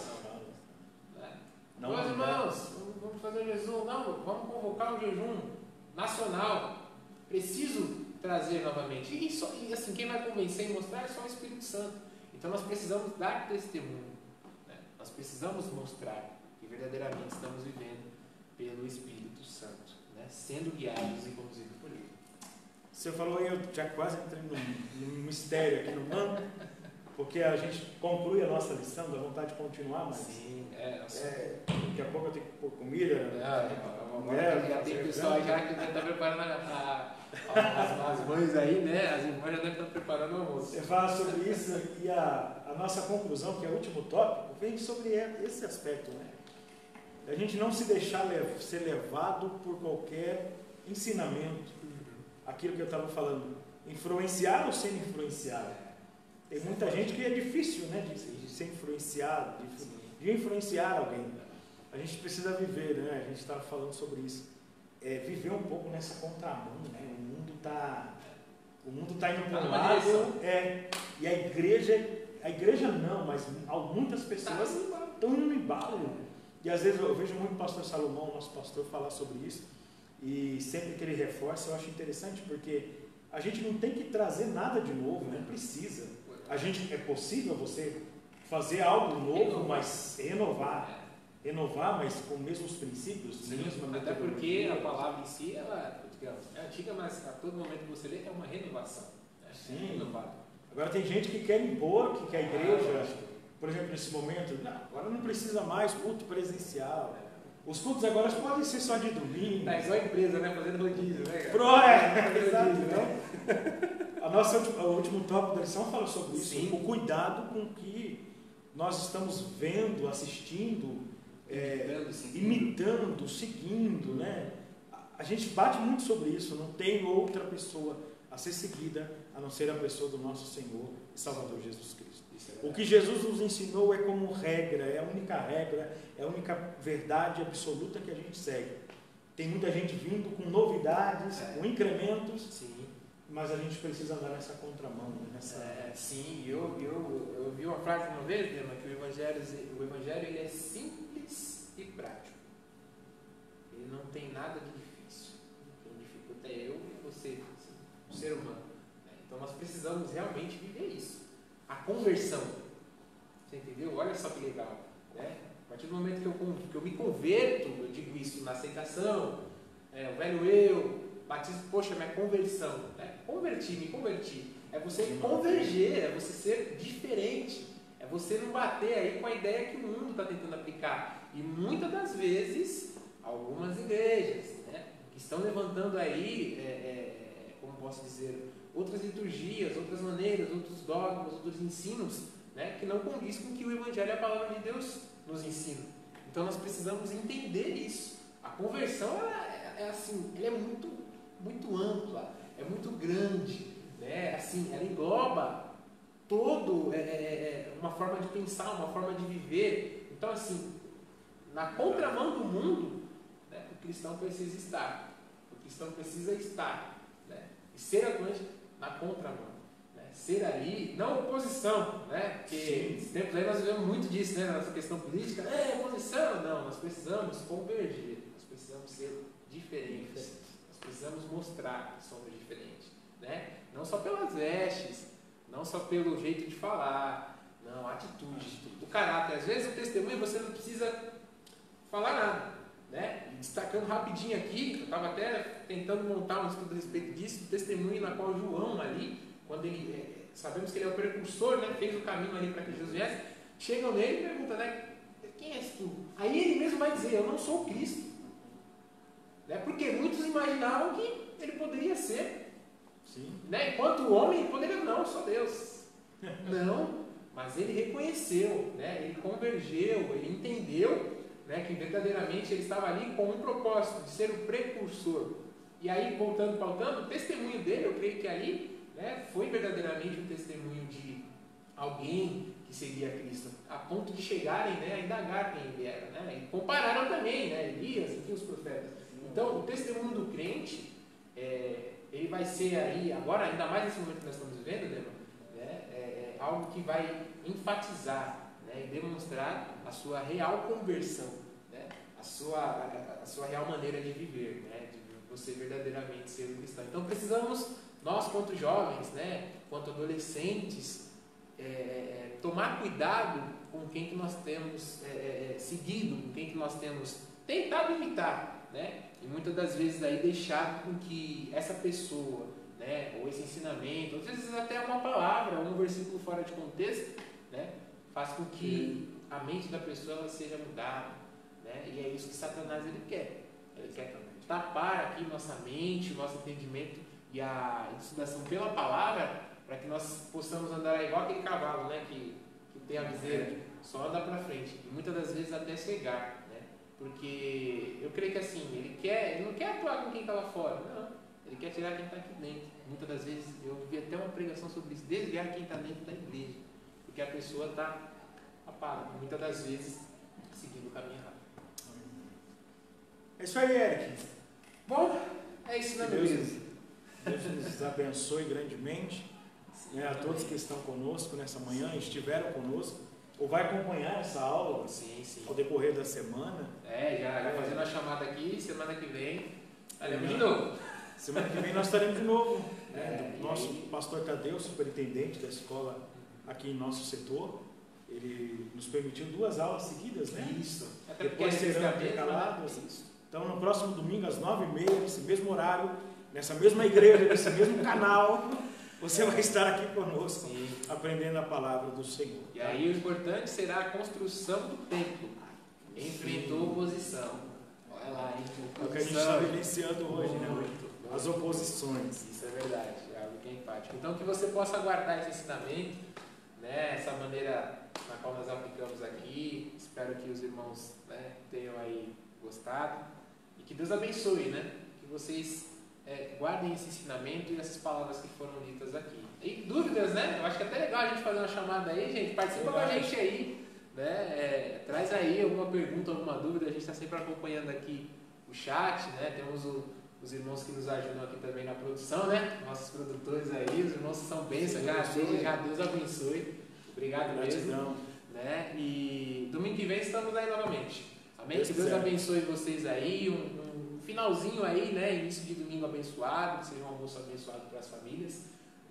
Meus irmãos, vamos fazer um jejum, vamos convocar um jejum nacional. Preciso trazer novamente. E assim, quem vai convencer e mostrar é só o Espírito Santo. Então nós precisamos dar testemunho, né? Nós precisamos mostrar que verdadeiramente estamos vivendo pelo Espírito Santo, né? Sendo guiados e conduzidos por Ele. Você falou aí, eu já quase entrei num mistério aqui no manto, porque a gente conclui a nossa lição, dá vontade de continuar, mas sim, daqui a pouco eu tenho que pôr comida. Já tem pessoal já que está preparando as mães aí, né? As irmãs já devem estar preparando o almoço. Você fala sobre isso e a nossa conclusão, que é o último tópico, vem sobre esse aspecto, né? A gente não se deixar ser levado por qualquer ensinamento, aquilo que eu estava falando, influenciar ou ser influenciado. Tem muita gente que é difícil, né, de ser influenciado, de influenciar alguém. A gente precisa viver, né? A gente estava falando sobre isso. Viver um pouco nessa contramão, né? O mundo está indo para um lado, e a igreja não, mas muitas pessoas estão indo no embalo. E às vezes eu vejo muito o pastor Salomão, nosso pastor, falar sobre isso, e sempre que ele reforça, eu acho interessante, porque a gente não tem que trazer nada de novo, não precisa. É possível você fazer algo novo, mas renovar, mas com os mesmos princípios. Sim, até porque a palavra em si, ela, digamos, é antiga, mas a todo momento que você lê é uma renovação. Sim. Agora tem gente que quer impor, que quer a igreja, por exemplo, nesse momento, agora não precisa mais culto presencial, Os cultos agora podem ser só de domingo. Tá igual a empresa, né? Fazendo rodízio, né, cara? Exato, né? O último tópico da lição fala sobre isso. Sim. O cuidado com que nós estamos vendo, assistindo, imitando, seguindo, né? A gente bate muito sobre isso. Não tem outra pessoa a ser seguida a não ser a pessoa do nosso Senhor e Salvador Jesus Cristo. O que Jesus nos ensinou é como regra, é a única verdade absoluta que a gente segue. Tem muita gente vindo com novidades, com incrementos, sim, mas a gente precisa andar nessa contramão. Sim, eu vi uma frase uma vez, Dema, que o evangelho ele é simples e prático. Ele não tem nada de difícil. Quem dificulta é eu e você, o ser humano. Então nós precisamos realmente viver isso. A conversão. Você entendeu? Olha só que legal. Né? A partir do momento que eu me converto, eu digo isso na aceitação, o velho eu, batismo, poxa, minha conversão. Né? Me converti. É você converger, é você ser diferente. É você não bater aí com a ideia que o mundo está tentando aplicar. E muitas das vezes, algumas igrejas, né, que estão levantando aí, como posso dizer, outras liturgias, outras maneiras, outros dogmas, outros ensinos, né, que não condiz com que o Evangelho e a Palavra de Deus nos ensina. Então nós precisamos entender isso. A conversão ela é muito, muito ampla, é muito grande, né? Assim, ela engloba todo uma forma de pensar, uma forma de viver. Então assim, na contramão do mundo, né, o cristão precisa estar. O cristão precisa estar, né, e ser atuante na contramão, né? Ser ali, não oposição, né? Porque nesses tempos aí nós vivemos muito disso, né? Nessa questão política, oposição, não, nós precisamos converger, nós precisamos ser diferentes, nós precisamos mostrar que somos diferentes, né? Não só pelas vestes, não só pelo jeito de falar, não, a atitude, o caráter. Às vezes o testemunho você não precisa falar nada, né? E destacando rapidinho aqui, eu estava até tentando montar um estudo a respeito disso, o testemunho na qual João ali, quando ele, sabemos que ele é o precursor, né? Fez o caminho ali para que Jesus viesse, chegam nele e perguntam, né? Quem és tu? Aí ele mesmo vai dizer, eu não sou o Cristo, né? Porque muitos imaginavam que ele poderia ser, sim, né? Enquanto o homem ele poderia, não, sou Deus. Não, mas ele reconheceu, né? Ele convergeu, ele entendeu, né, que verdadeiramente ele estava ali com um propósito de ser o precursor. E aí, voltando, pautando, o testemunho dele, eu creio que ali, né, foi verdadeiramente um testemunho de alguém que seguia Cristo, a ponto de chegarem, né, a indagar quem ele era. Né, e compararam também, né, Elias, enfim, os profetas. Então, o testemunho do crente, ele vai ser aí, agora, ainda mais nesse momento que nós estamos vivendo, né, algo que vai enfatizar, né, e demonstrar a sua real conversão, né, a sua real maneira de viver, né, de você verdadeiramente ser um cristão. Então precisamos, nós quanto jovens, né, quanto adolescentes, tomar cuidado com quem que nós temos seguido, com quem que nós temos tentado imitar, né, e muitas das vezes aí deixar com que essa pessoa, né, ou esse ensinamento, às vezes até uma palavra, um versículo fora de contexto, né, faz com que a mente da pessoa seja mudada, né? E é isso que Satanás ele quer. Ele quer tapar aqui nossa mente, nosso entendimento e a estudação pela palavra, para que nós possamos andar igual aquele cavalo, né? Que tem a viseira, só anda para frente. E muitas das vezes até cegar, né? Porque eu creio que assim, ele não quer atuar com quem está lá fora, não. Ele quer tirar quem está aqui dentro. Muitas das vezes eu vi até uma pregação sobre isso, desviar quem está dentro da igreja. Porque a pessoa está apagada, muitas das vezes seguindo o caminho errado. É isso aí, Eric. Bom, é isso, né, meu Deus? Deus nos abençoe grandemente, né, a todos que estão conosco nessa manhã, estiveram conosco, ou vai acompanhar essa aula ao decorrer da semana. Já fazendo a chamada aqui, semana que vem estaremos de novo. Semana que vem nós estaremos de novo. Do nosso pastor Tadeu, superintendente da escola aqui em nosso setor, ele nos permitiu 2 aulas seguidas, né? Isso. Depois serão intercaladas. Então, no próximo domingo, às 9h30, nesse mesmo horário, nessa mesma igreja, nesse mesmo canal, você vai estar aqui conosco, aprendendo a palavra do Senhor. E aí o importante será a construção do templo. Enfrentou oposição. Vai lá, hein? É o que a gente está vivenciando hoje, né? As oposições. Isso é verdade, é algo que é empático. Então, que você possa guardar esse ensinamento, né? Essa maneira na qual nós aplicamos aqui. Espero que os irmãos, né, tenham aí gostado. E que Deus abençoe, né? Que vocês guardem esse ensinamento e essas palavras que foram ditas aqui. E dúvidas, né? Eu acho que é até legal a gente fazer uma chamada aí, gente. Participa com a gente aí, né? Traz aí alguma pergunta, alguma dúvida. A gente está sempre acompanhando aqui o chat, né? Temos os irmãos que nos ajudam aqui também na produção, né? Nossos produtores aí, os irmãos que são bênçãos, já Deus abençoe. Obrigado mesmo. Né? E domingo que vem estamos aí novamente. Amém? Que Deus abençoe vocês aí. Um finalzinho aí, né? Início de domingo abençoado, que seja um almoço abençoado para as famílias.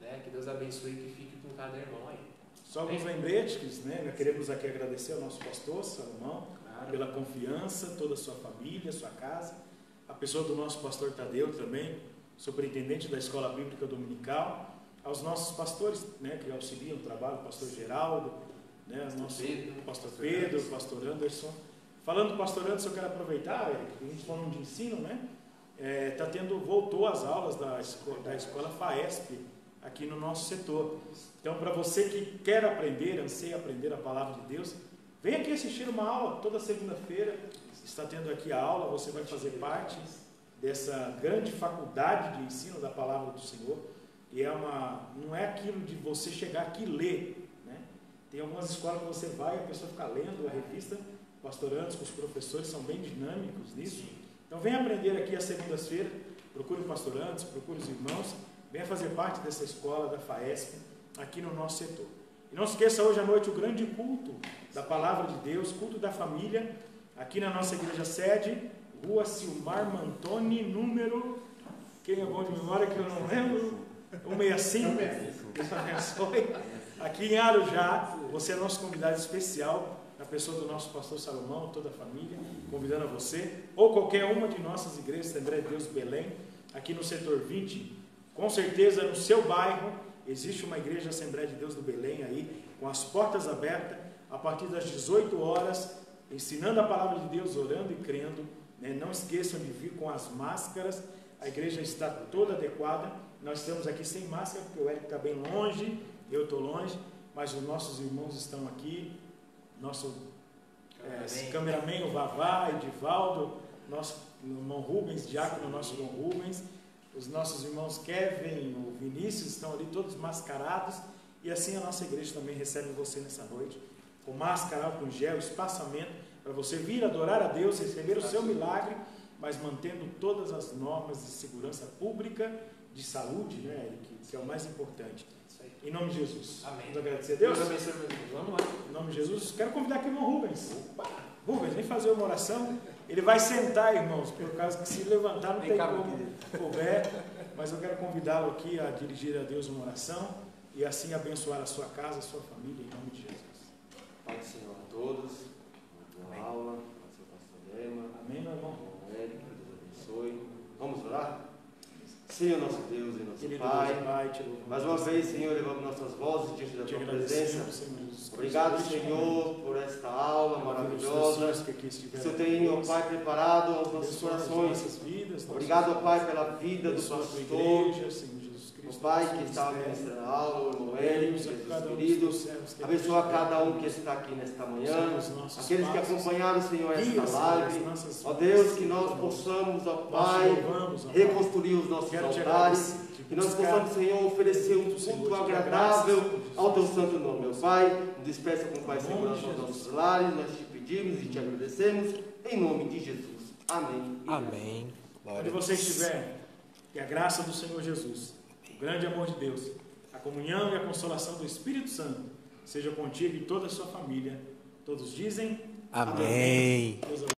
Né? Que Deus abençoe e que fique com cada irmão aí. Só alguns lembretes, né? Nós queremos aqui agradecer ao nosso pastor Salomão, pela confiança, toda a sua família, sua casa. A pessoa do nosso pastor Tadeu também, superintendente da Escola Bíblica Dominical. Aos nossos pastores, né, que auxiliam o trabalho, o pastor Geraldo, né, o nosso pastor Pedro, o pastor Anderson. Falando do pastor Anderson, eu quero aproveitar, a gente falando de ensino, né? Voltou às aulas da escola FAESP aqui no nosso setor. Então, para você que quer aprender, anseia aprender a palavra de Deus, vem aqui assistir uma aula toda segunda-feira. Está tendo aqui a aula, você vai fazer parte dessa grande faculdade de ensino da palavra do Senhor. E não é aquilo de você chegar aqui e ler, né? Tem algumas escolas que você vai e a pessoa fica lendo a revista. Pastor Anderson, os professores são bem dinâmicos nisso. Então venha aprender aqui às segundas-feiras, procure o pastor Anderson, procure os irmãos, venha fazer parte dessa escola da FAESP aqui no nosso setor. E não se esqueça, hoje à noite o grande culto da palavra de Deus, culto da família, aqui na nossa igreja sede, Rua Silmar Mantoni, número, quem é bom de memória que eu não lembro, 165, Deus abençoe. Aqui em Arujá, você é nosso convidado especial, na pessoa do nosso pastor Salomão, toda a família, convidando a você, ou qualquer uma de nossas igrejas, Assembleia de Deus Belém, aqui no setor 20, com certeza no seu bairro, existe uma igreja Assembleia de Deus do Belém aí, com as portas abertas, a partir das 18 horas, ensinando a palavra de Deus, orando e crendo, né? Não esqueçam de vir com as máscaras, a igreja está toda adequada, nós estamos aqui sem máscara, porque o Eric está bem longe, eu estou longe, mas os nossos irmãos estão aqui, nosso cameraman, o Vavá, Edivaldo, nosso irmão Rubens, diácono, nosso irmão Rubens, os nossos irmãos Kevin, o Vinícius, estão ali todos mascarados, e assim a nossa igreja também recebe você nessa noite, com máscara, álcool gel, espaçamento, para você vir adorar a Deus, receber o seu milagre, mas mantendo todas as normas de segurança pública, de saúde, né, Eric, que é o mais importante. Em nome de Jesus. Amém. Vamos agradecer a Deus? Vamos lá. Em nome de Jesus, quero convidar aqui o irmão Rubens. Rubens, vem fazer uma oração. Ele vai sentar, irmãos, por causa que se levantar não tem como couber. Mas eu quero convidá-lo aqui a dirigir a Deus uma oração e assim abençoar a sua casa, a sua família, em nome de Jesus. Pai do Senhor a todos, boa aula, pode ser o pastor Lema. Amém, meu irmão. Deus abençoe. Vamos orar? Senhor nosso Deus e nosso Querido Pai, Deus, Pai, mais uma vez, Senhor, levamos nossas vozes diante da Tua presença. Obrigado, Senhor, por esta aula maravilhosa que o Senhor tem, ó Pai, preparado aos nossos corações. Obrigado, ó Pai, pela vida do pastor, o Pai que está ministrando a aula, o irmão Hélio, Jesus querido. Abençoa cada um que está aqui nesta manhã, aqueles que acompanharam, Senhor, esta live. Ó Deus, que nós possamos, ó Pai, reconstruir os nossos altares, que nós possamos, Senhor, oferecer um culto agradável ao Teu santo nome, meu Pai. Despeça com o Pai segurança aos nossos lares, nós te pedimos e te agradecemos, em nome de Jesus. Amém. Amém. Onde você estiver, que a graça do Senhor Jesus, o grande amor de Deus, a comunhão e a consolação do Espírito Santo seja contigo e toda a sua família. Todos dizem amém.